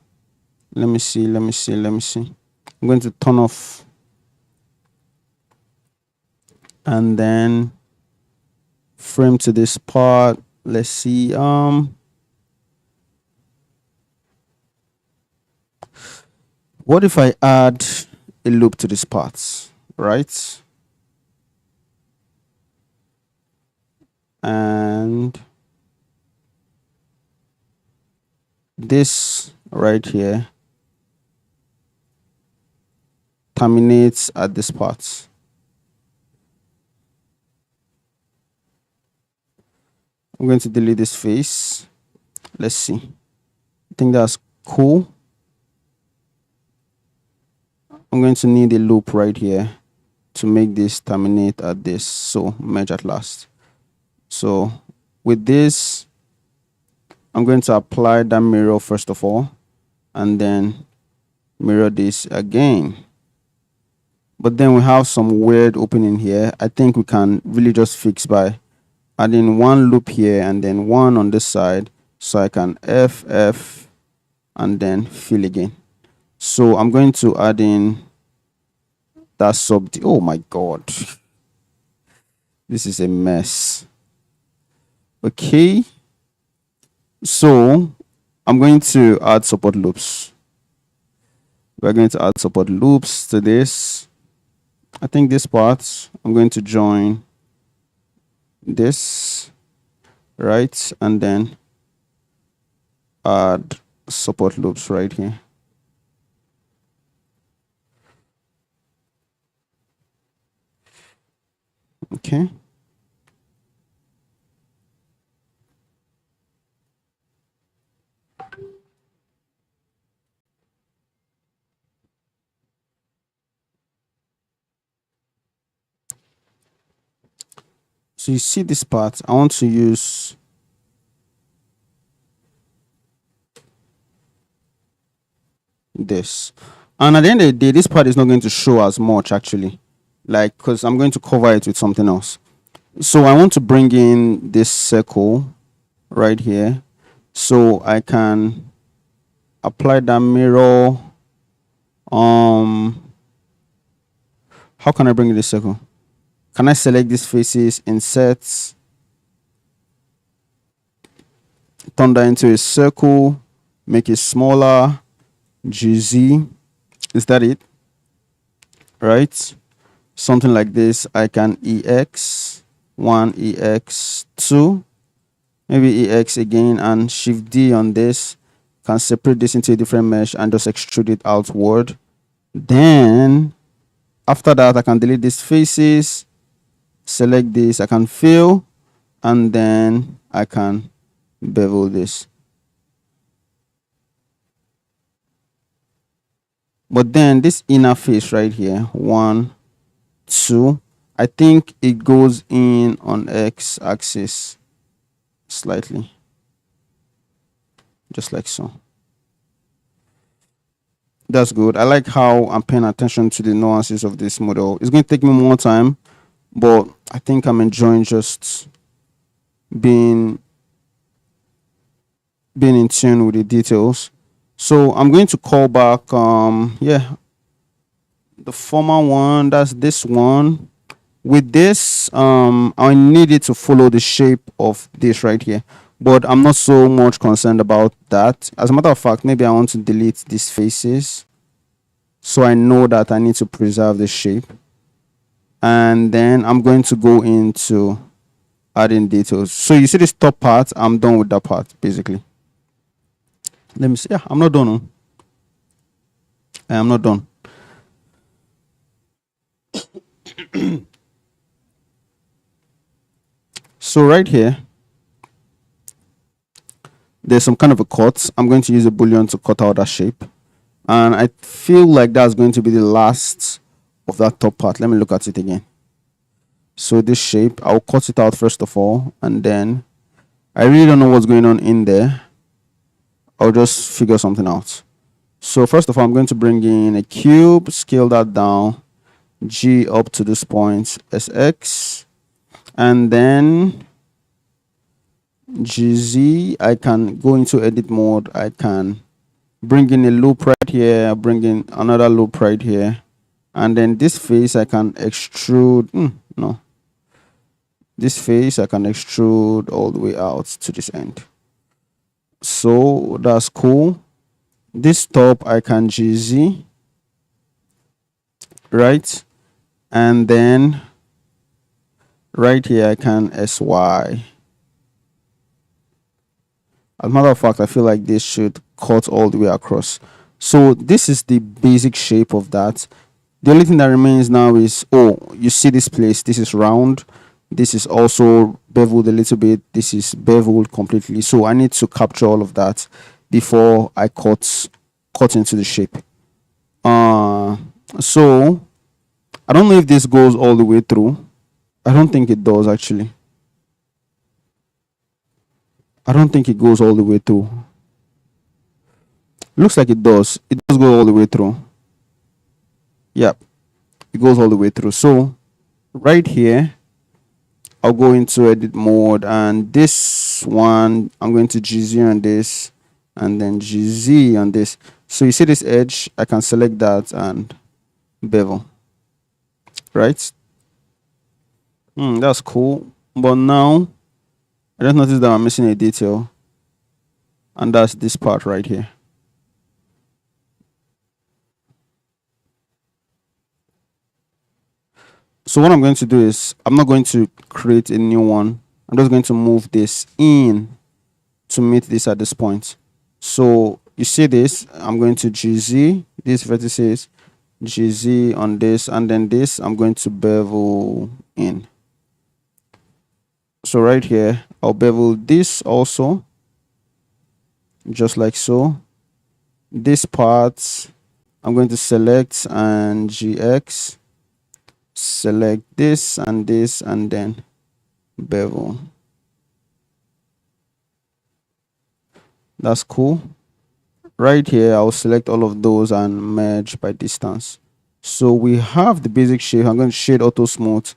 Let me see. I'm going to turn off and then frame to this part. Let's see. What if I add a loop to this part, right? And this right here terminates at this part. I'm going to delete this face. Let's see. I think that's cool. I'm going to need a loop right here to make this terminate at this. So merge at last. So with this, I'm going to apply that mirror first of all, and then mirror this again. But then we have some weird opening here. I think we can really just fix by adding one loop here and then one on this side, so I can F and then fill again. So I'm going to add in that sub D. Oh my god, this is a mess. Okay, so I'm going to add support loops. We're going to add support loops to this. I think this part, I'm going to join this, right? And then add support loops right here. Okay. So you see this part, I want to use this. And at the end of the day, this part is not going to show as much actually, like, because I'm going to cover it with something else. So I want to bring in this circle right here so I can apply that mirror. How can I bring in this circle? Can I select these faces, insert, turn that into a circle, make it smaller, GZ? Is that it? Right? Something like this. I can EX1, EX2, maybe EX again, and Shift D on this. Can separate this into a different mesh and just extrude it outward. Then after that, I can delete these faces, select this, I can fill, and then I can bevel this. But then this inner face right here, 1, 2, I think it goes in on X axis slightly, just like so. That's good. I like how I'm paying attention to the nuances of this model. It's going to take me more time, but I think I'm enjoying just being in tune with the details. So I'm going to call back, the former one, that's this one. With this, I need it to follow the shape of this right here, but I'm not so much concerned about that. As a matter of fact, maybe I want to delete these faces so I know that I need to preserve the shape. And then I'm going to go into adding details. So you see this top part, I'm done with that part basically. Let me see. Yeah, I'm not done. I'm not done. So right here, there's some kind of a cut. I'm going to use a boolean to cut out that shape. And I feel like that's going to be the last of that top part. Let me look at it again. So this shape, I'll cut it out first of all. And then I really don't know what's going on in there. I'll just figure something out. So first of all, I'm going to bring in a cube, scale that down, G up to this point, SX. And then GZ, I can go into edit mode. I can bring in a loop right here, bring in another loop right here. And then this face I can extrude, this face I can extrude all the way out to this end. So that's cool. This top I can GZ, right? And then right here I can SY. As a matter of fact, I feel like this should cut all the way across. So this is the basic shape of that. The only thing that remains now is, you see this place, this is round. This is also beveled a little bit. This is beveled completely. So I need to capture all of that before I cut into the shape. So I don't know if this goes all the way through. I don't think it does actually. I don't think it goes all the way through. Looks like it does. It does go all the way through. Yep. It goes all the way through. So right here, I'll go into edit mode, and this one, I'm going to GZ on this, and then GZ on this. So you see this edge, I can select that and bevel. Right? That's cool. But now, I just noticed that I'm missing a detail, and that's this part right here. So what I'm going to do is, I'm not going to create a new one. I'm just going to move this in to meet this at this point. So you see this, I'm going to GZ, these vertices, GZ on this, and then this, I'm going to bevel in. So right here, I'll bevel this also, just like so. This part, I'm going to select and GX, select this, and then bevel. That's cool. Right here, I'll select all of those and merge by distance. So we have the basic shape. I'm going to shade auto smooth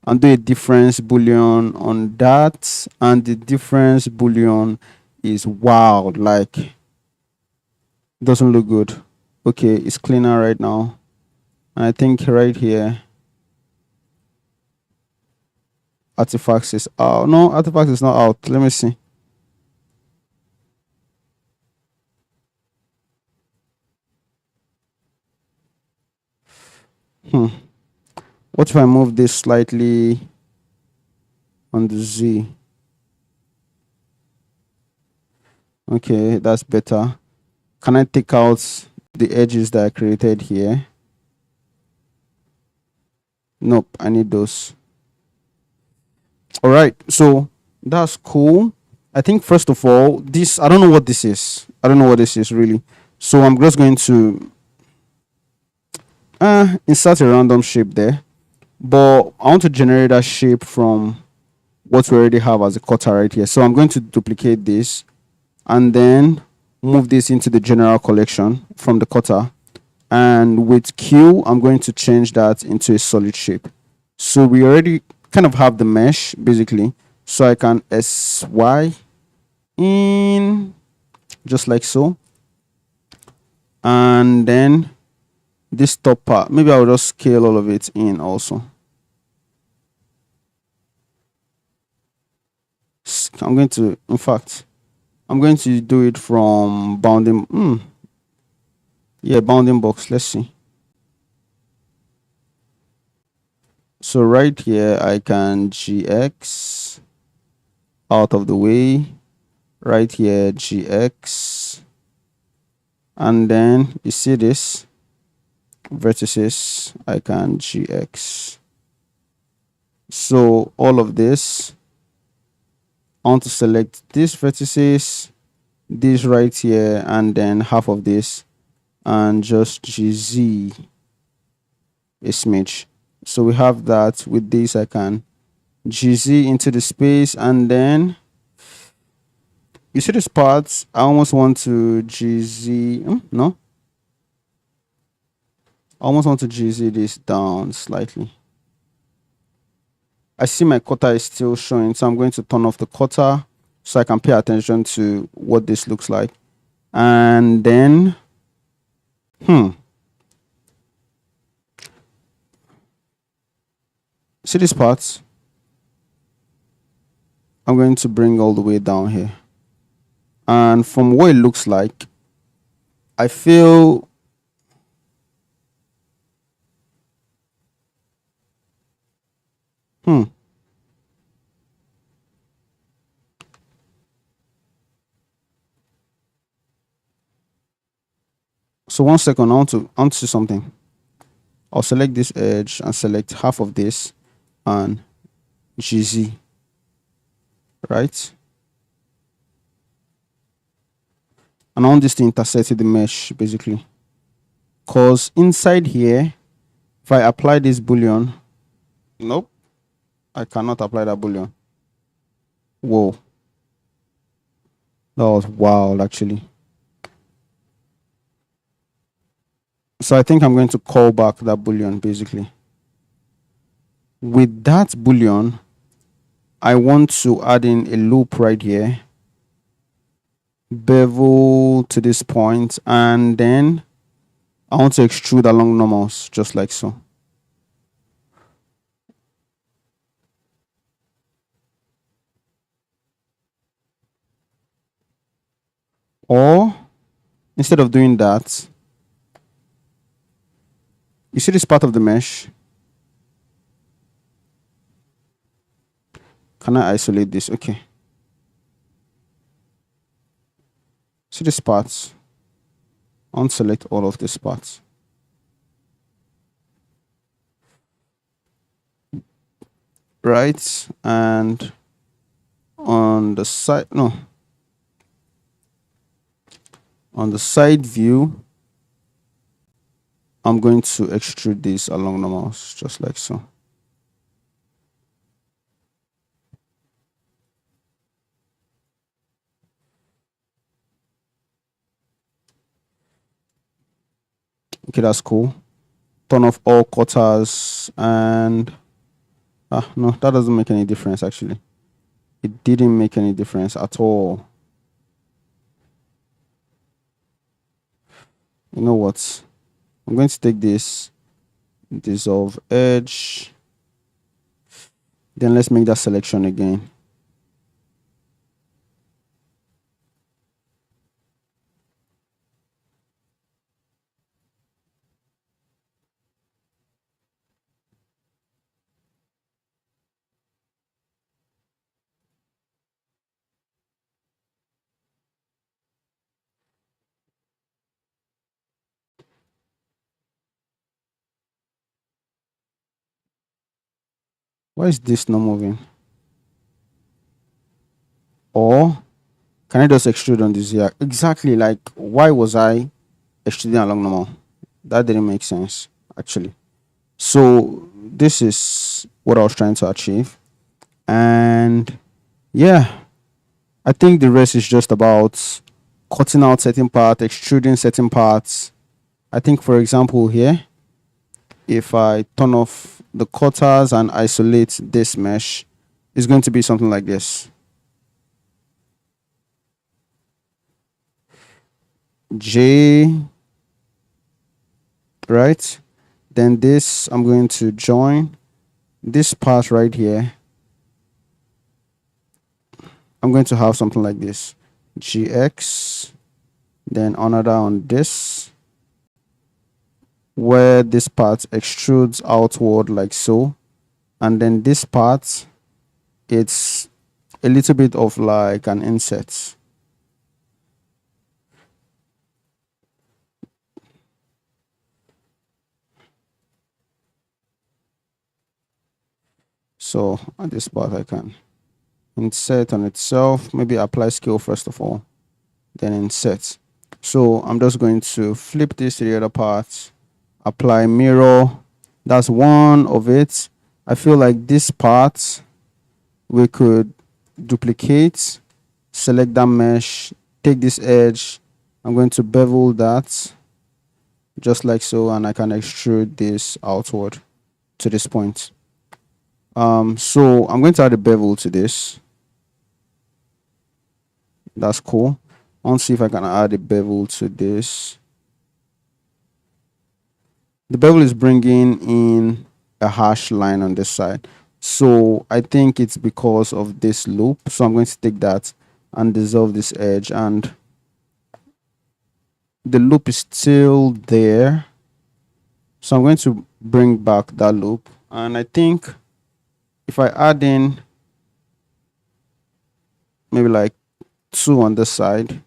and do a difference boolean on that, and the difference boolean is wild. Like, doesn't look good. Okay, it's cleaner right now. And I think right here, artifacts is out. No, artifacts is not out. Let me see. What if I move this slightly on the Z? Okay, that's better. Can I take out the edges that I created here? Nope, I need those. All right, so that's cool. I think first of all, this, I don't know what this is. I don't know what this is really. So I'm just going to insert a random shape there. But I want to generate that shape from what we already have as a cutter right here. So I'm going to duplicate this and then move this into the general collection from the cutter. And with Q, I'm going to change that into a solid shape. So we already kind of have the mesh basically. So I can SY in just like so. And then this top part, maybe I'll just scale all of it in also. I'm going to, in fact, I'm going to do it from bounding. Yeah, bounding box. Let's see. So right here, I can GX out of the way. Right here, GX. And then you see this vertices, I can GX. So all of this, I want to select these vertices, this right here, and then half of this, and just GZ a smidge. So we have that. With this, I can GZ into the space, and then you see this part. I almost want to GZ. No, I almost want to GZ this down slightly. I see my cutter is still showing, so I'm going to turn off the cutter so I can pay attention to what this looks like. And then, see this part? I'm going to bring all the way down here. And from what it looks like, I feel So 1 second, I want to see something. I'll select this edge and select half of this and GZ, right? And I want this to intersect with the mesh basically. Because inside here, if I apply this boolean, nope, I cannot apply that boolean. Whoa. That was wild actually. So I think I'm going to call back that boolean basically. With that boolean, I want to add in a loop right here, bevel to this point, and then I want to extrude along normals just like so. Or instead of doing that, you see this part of the mesh? Can I isolate this? Okay. See this part? Unselect all of these parts. Right? And on the side, no. On the side view, I'm going to extrude this along normals, just like so. Okay, that's cool. Turn off all cutters and no, that doesn't make any difference actually. It didn't make any difference at all. You know what? I'm going to take this, dissolve edge. Then let's make that selection again. Why is this not moving? Or can I just extrude on this here? Exactly, like why was I extruding along normal? That didn't make sense actually. So this is what I was trying to achieve. And yeah, I think the rest is just about cutting out certain parts, extruding certain parts. I think for example here, if I turn off the cutters and isolate this mesh, it's going to be something like this. J right? Then this, I'm going to join this part right here. I'm going to have something like this, GX, then another on this, where this part extrudes outward like so, and then this part, it's a little bit of like an inset. So at this part I can insert on itself, maybe apply scale first of all, then insert. So I'm just going to flip this to the other part, apply mirror. That's one of it. I feel like this part we could duplicate, select that mesh, take this edge. I'm going to bevel that just like so, and I can extrude this outward to this point. So I'm going to add a bevel to this. That's cool. I want to see if I can add a bevel to this. The bevel is bringing in a hash line on this side. So I think it's because of this loop. So I'm going to take that and dissolve this edge, and the loop is still there. So I'm going to bring back that loop. And I think if I add in maybe like 2 on this side,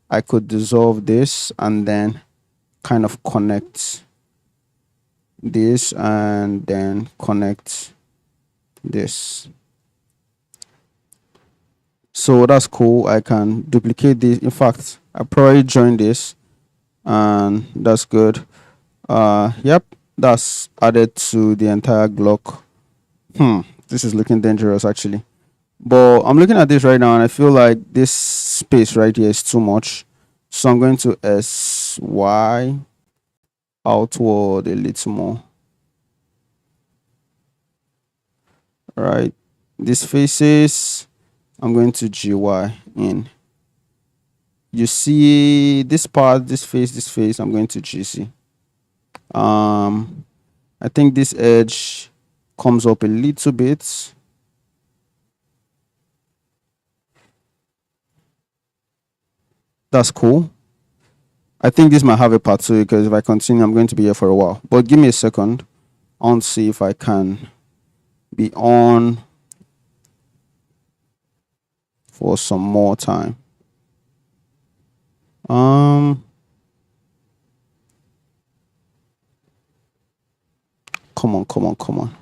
I could dissolve this and then kind of connect this and then connect this. So that's cool. I can duplicate this. In fact, I probably join this, and that's good. Yep, that's added to the entire Glock. This is looking dangerous actually. But I'm looking at this right now and I feel like this space right here is too much. So I'm going to SY outward a little more. Right. These faces, I'm going to GY in. You see this part, this face, I'm going to GC. I think this edge comes up a little bit. That's cool. I think this might have a part 2 because if I continue, I'm going to be here for a while. But give me a second. I want to see if I can be on for some more time. Come on, come on, come on.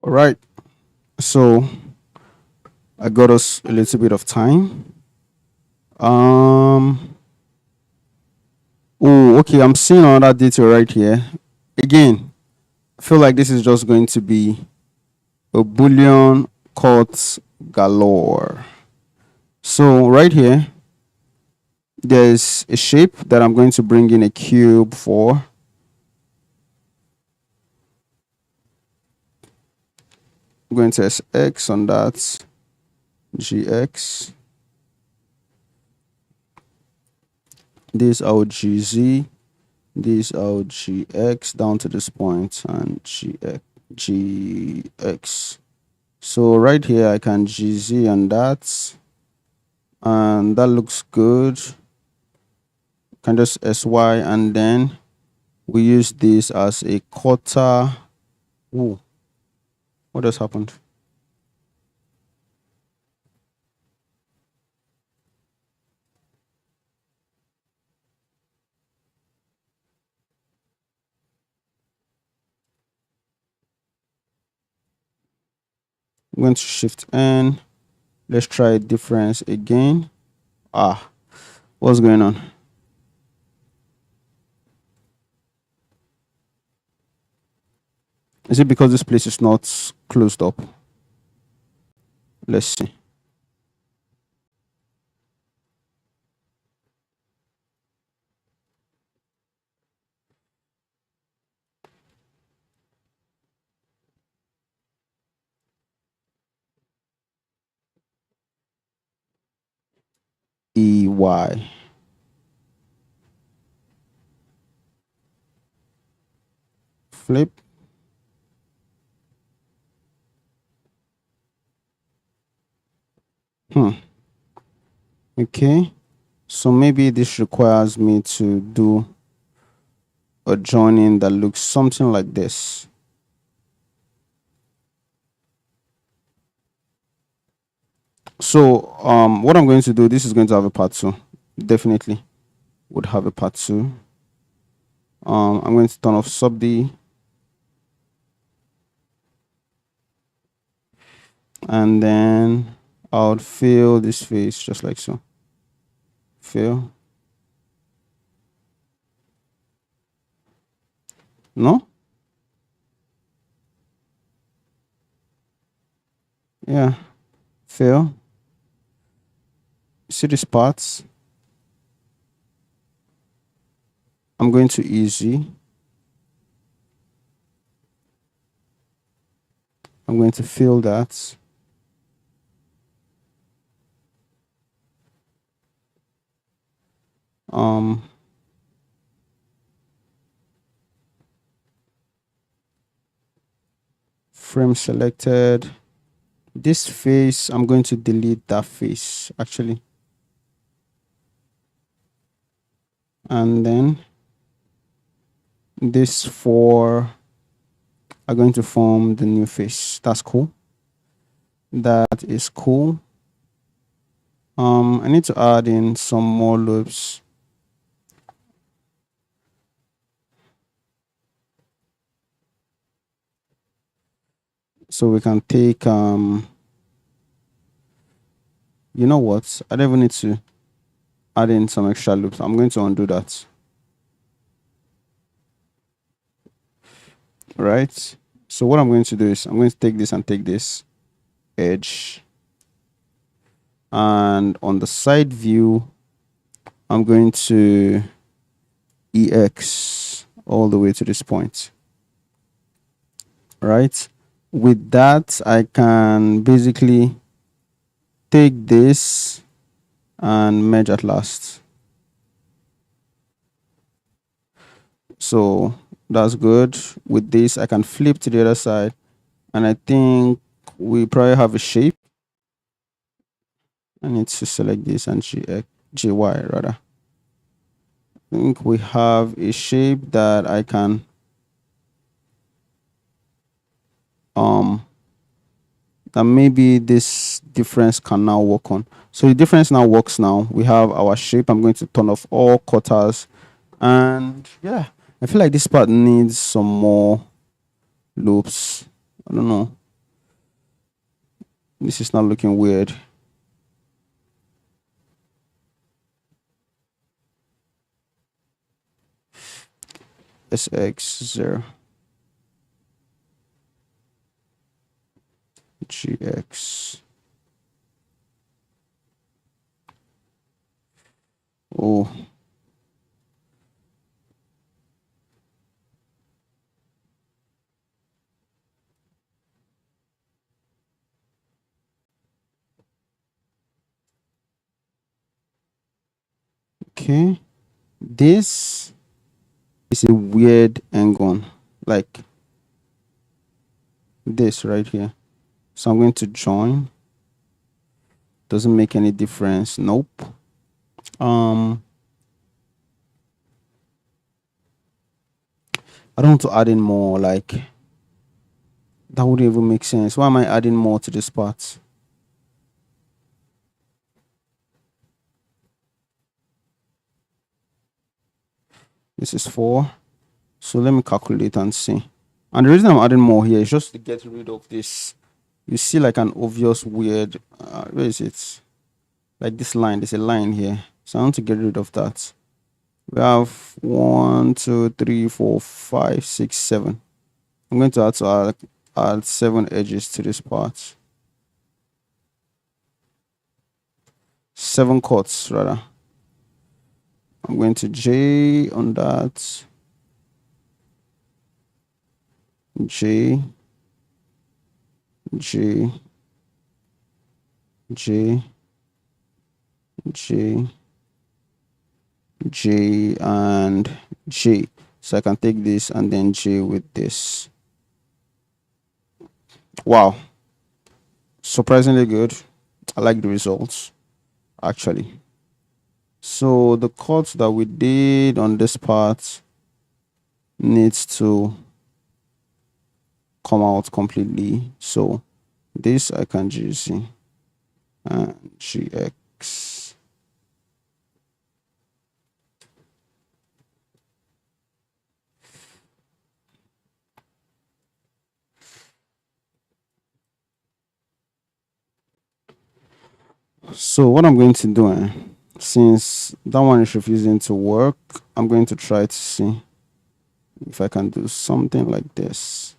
All right. So I got us a little bit of time. Um. Oh, okay. I'm seeing another detail right here. Again, I feel like this is just going to be a Boolean cuts galore. So right here, there's a shape that I'm going to bring in a cube for. I'm going to SX on that, GX. This out GZ, this out GX down to this point and GX. So right here I can GZ on that, and that looks good. Can just SY, and then we use this as a cutter. Ooh, what just happened? I'm going to shift N. Let's try difference again. What's going on? Is it because this place is not closed up? Let's see. EY. Flip. Okay. So maybe this requires me to do a joining that looks something like this. So what I'm going to do, this is going to have a part 2. Definitely would have a part 2. I'm going to turn off sub D, and then I would fill this face just like so. Fill. No? Yeah. Fill. See these parts? I'm going to easy. I'm going to fill that. Frame selected. This face, I'm going to delete that face actually. And then this 4 are going to form the new face. That's cool. That is cool. I need to add in some more loops. So we can take you know what? I don't even need to add in some extra loops. I'm going to undo that. Right? So what I'm going to do is I'm going to take this and take this edge. And on the side view, I'm going to EX all the way to this point. Right? With that, I can basically take this and merge at last. So that's good. With this, I can flip to the other side, and I think we probably have a shape. I need to select this and GY rather. I think we have a shape that I can that maybe this difference can now work on. So the difference now works now. We have our shape. I'm going to turn off all cutters, and yeah, I feel like this part needs some more loops. I don't know. This is not looking weird. SX0 GX. Oh, okay. This is a weird angle, like this right here. So I'm going to join. Doesn't make any difference. Nope. I don't want to add in more, like that wouldn't even make sense. Why am I adding more to this part? This is 4. So let me calculate and see. And the reason I'm adding more here is just to get rid of this. You see like an obvious weird, where is it? Like this line, there's a line here. So I want to get rid of that. We have 1, 2, 3, 4, 5, 6, 7. I'm going to have to add 7 edges to this part. 7 cuts rather. I'm going to J on that. J, J, J, J, J, and J. So I can take this and then J with this. Wow. Surprisingly good. I like the results, actually. So the cuts that we did on this part needs to come out completely. So this I can GC and GX. So what I'm going to do, since that one is refusing to work, I'm going to try to see if I can do something like this.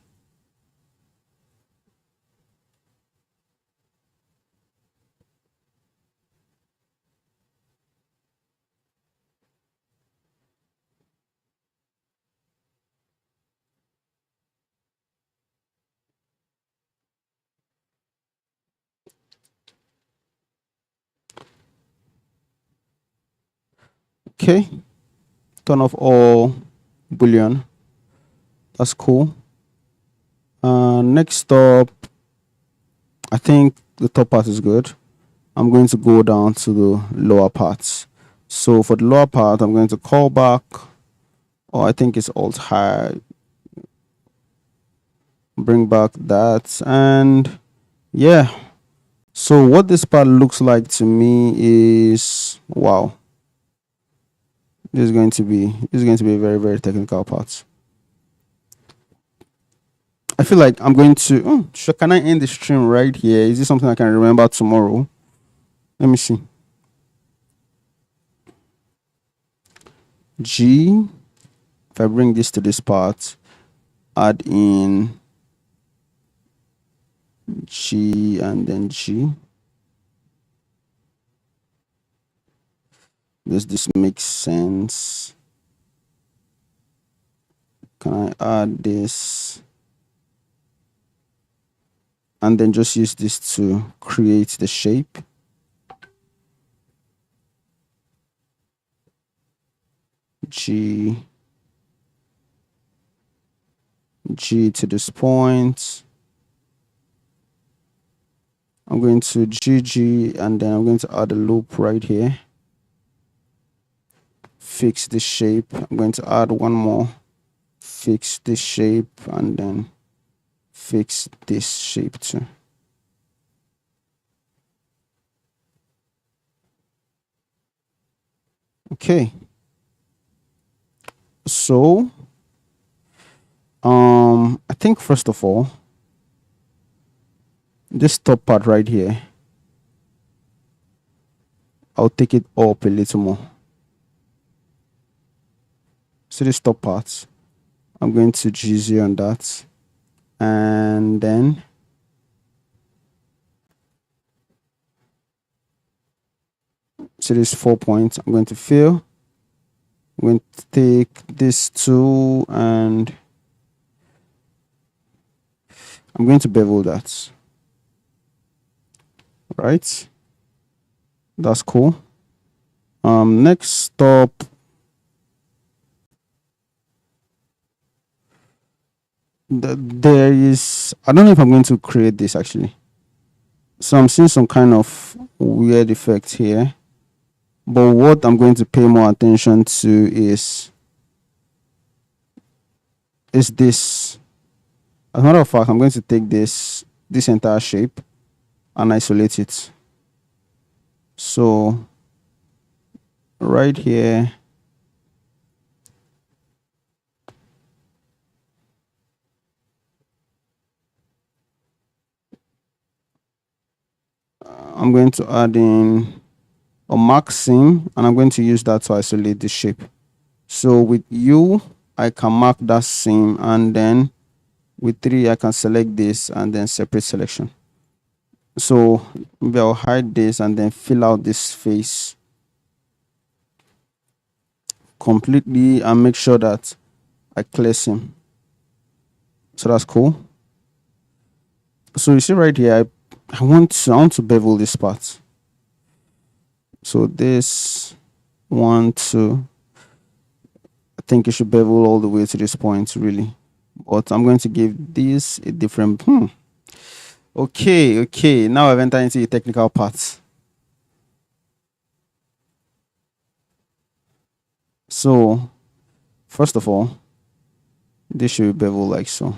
Okay, turn off all boolean. That's cool. Next up, I think the top part is good. I'm going to go down to the lower parts. So for the lower part, I'm going to call back, or I think it's alt high, bring back that, and yeah. So what this part looks like to me is, wow. This is going to be a very, very technical part. I feel like I'm going to, can I end the stream right here? Is this something I can remember tomorrow? Let me see. G, if I bring this to this part, add in G and then G. Does this make sense? Can I add this? And then just use this to create the shape. G to this point. I'm going to GG and then I'm going to add a loop right here. Fix this shape. I'm going to add one more. Fix this shape and then fix this shape too. Okay. So I think first of all, this top part right here, I'll take it up a little more. So this top part, I'm going to G0 on that, and then so this 4 points, I'm going to fill. I'm going to take this 2 and I'm going to bevel that. Right? That's cool. Next stop. There is, I don't know if I'm going to create this actually. So I'm seeing some kind of weird effect here. But what I'm going to pay more attention to is this. As a matter of fact, I'm going to take this entire shape and isolate it. So right here, I'm going to add in a mark seam and I'm going to use that to isolate the shape. So with U, I can mark that seam, and then with 3, I can select this and then separate selection. So maybe I'll hide this and then fill out this face completely and make sure that I clear seam. So that's cool. So you see right here, I want to bevel this part. So this 1, 2, I think you should bevel all the way to this point really. But I'm going to give this a different Okay. Now I've entered into the technical part. So first of all, this should be bevel like so.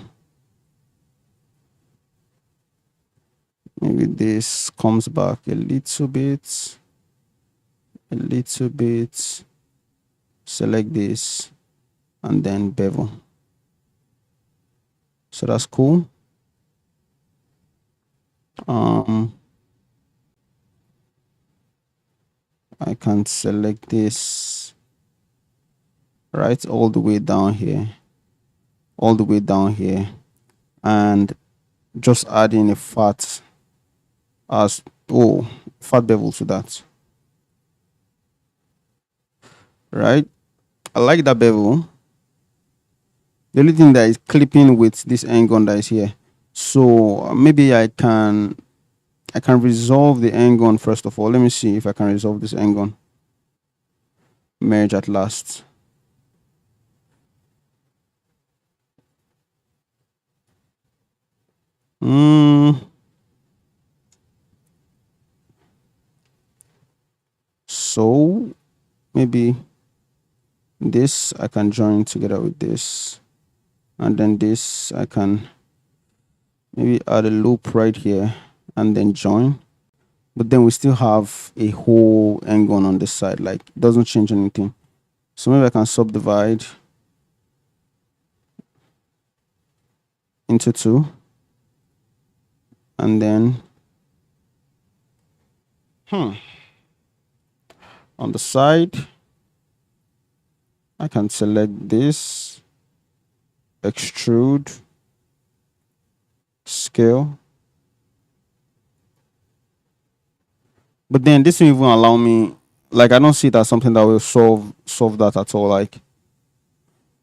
Maybe this comes back a little bit. Select this and then bevel. So that's cool. I can select this right all the way down here, and just add in a fat fat bevel to that. Right, I like that bevel. The only thing that is clipping with this end gun that is here, so maybe I can resolve the end gun first of all. Let me see if I can resolve this end gun. Merge at last. So maybe this I can join together with this, and then this I can maybe add a loop right here and then join. But then we still have a whole end gun on this side, like it doesn't change anything. So maybe I can subdivide into 2, and then on the side I can select this, extrude, scale. But then this will even allow me, like I don't see that something that will solve that at all. Like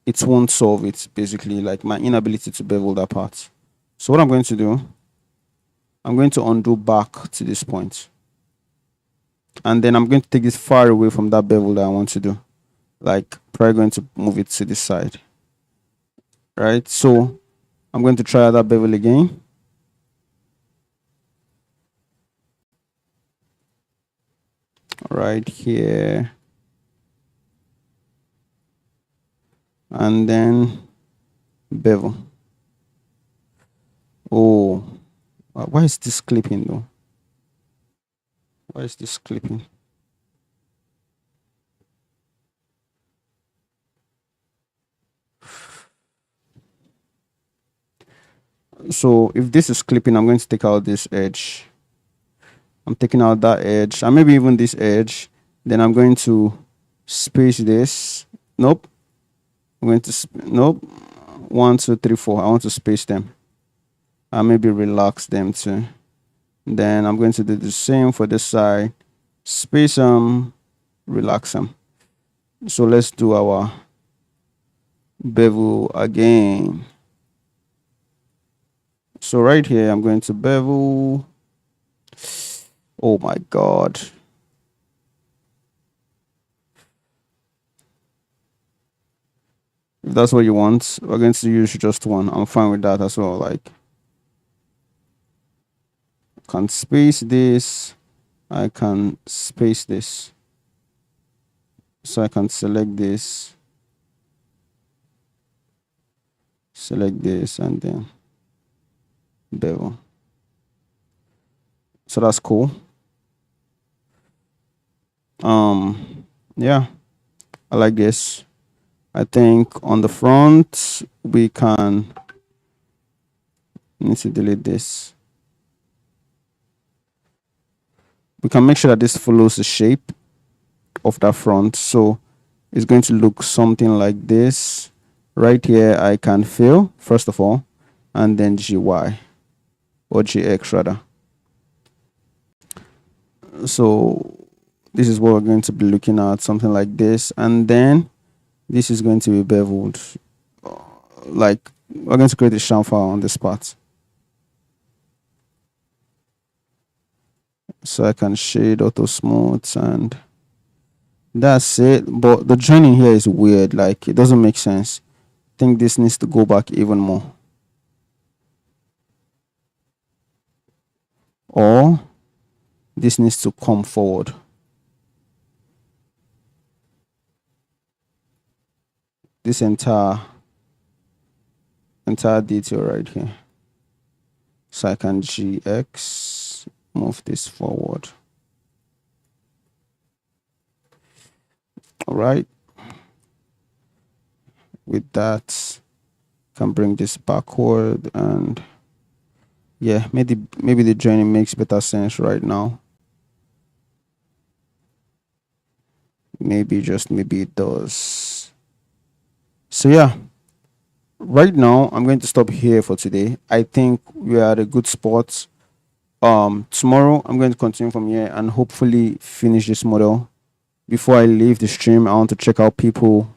it won't solve it, basically, like my inability to bevel that part. So what I'm going to do, I'm going to undo back to this point. And then I'm going to take this far away from that bevel that I want to do. Like probably going to move it to this side. Right? So I'm going to try that bevel again. Right here. And then bevel. Oh, why is this clipping though? Why is this clipping? So if this is clipping, I'm going to take out this edge. I'm taking out that edge and maybe even this edge. Then I'm going to space this. Nope. I'm going to nope. 1, 2, 3, 4. I want to space them and maybe relax them too. Then I'm going to do the same for this side. Space them, relax them. So let's do our bevel again. So right here, I'm going to bevel. Oh my God. If that's what you want, we're going to use just one. I'm fine with that as well. Like, I can space this. I can space this. So I can select this, and then bevel. So that's cool. Yeah, I like this. I think on the front we can need to delete this. We can make sure that this follows the shape of that front. So it's going to look something like this. Right here, I can fill first of all, and then GY or GX rather. So this is what we're going to be looking at, something like this, and then this is going to be beveled. Like, we're going to create a chamfer on this part. So I can shade auto smooth and that's it. But the joining here is weird, like it doesn't make sense. I think this needs to go back even more. Or this needs to come forward. This entire detail right here. So I can GX, move this forward. All right. With that, can bring this backward, and yeah, maybe the joining makes better sense right now. Maybe, just maybe it does. So yeah, right now I'm going to stop here for today. I think we are at a good spot. Tomorrow I'm going to continue from here and hopefully finish this model. Before I leave the stream, I want to check out people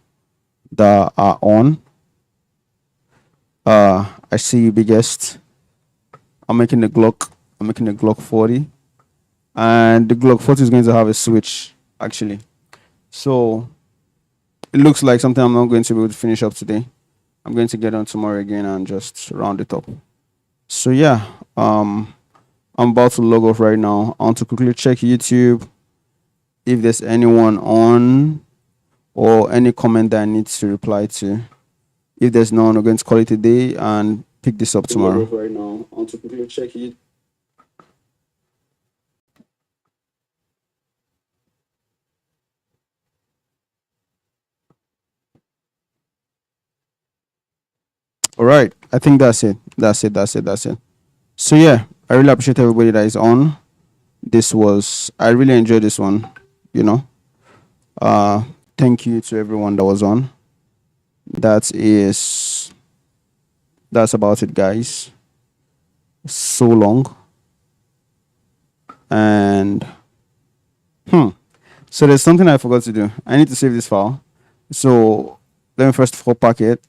that are on. I see you, biggest. I'm making the GLOCK 40, and the GLOCK 40 is going to have a switch actually. So it looks like something I'm not going to be able to finish up today. I'm going to get on tomorrow again and just round it up. So yeah, I'm about to log off right now. I want to quickly check YouTube if there's anyone on or any comment that I need to reply to. If there's none, we're going to call it a day and pick this up tomorrow. Right now, I want to quickly check it. All right, I think that's it. That's it. So yeah, I really appreciate everybody that is on. I really enjoyed this one, you know. Thank you to everyone that was on. That's about it, guys. So long. And so there's something I forgot to do. I need to save this file. So let me first of all pack it,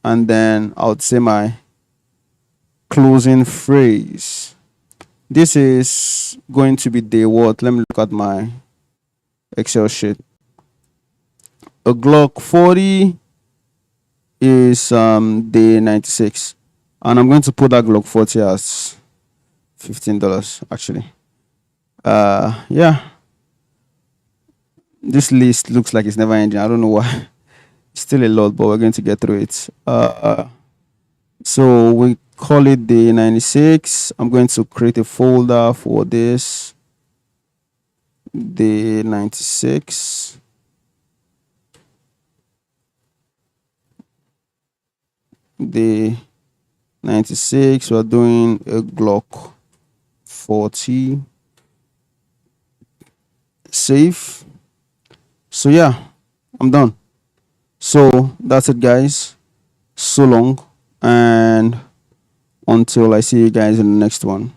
and then I would say my closing phrase. This is going to be day what? Let me look at my Excel sheet. A GLOCK 40 is day 96, and I'm going to put that GLOCK 40 as $15 actually. Yeah, this list looks like it's never ending. I don't know why. It's still a lot, but we're going to get through it. So we call it day 96. I'm going to create a folder for this. Day 96. Day 96. We're doing a Glock 40. Save. So yeah, I'm done. So that's it, guys. So long, and until I see you guys in the next one.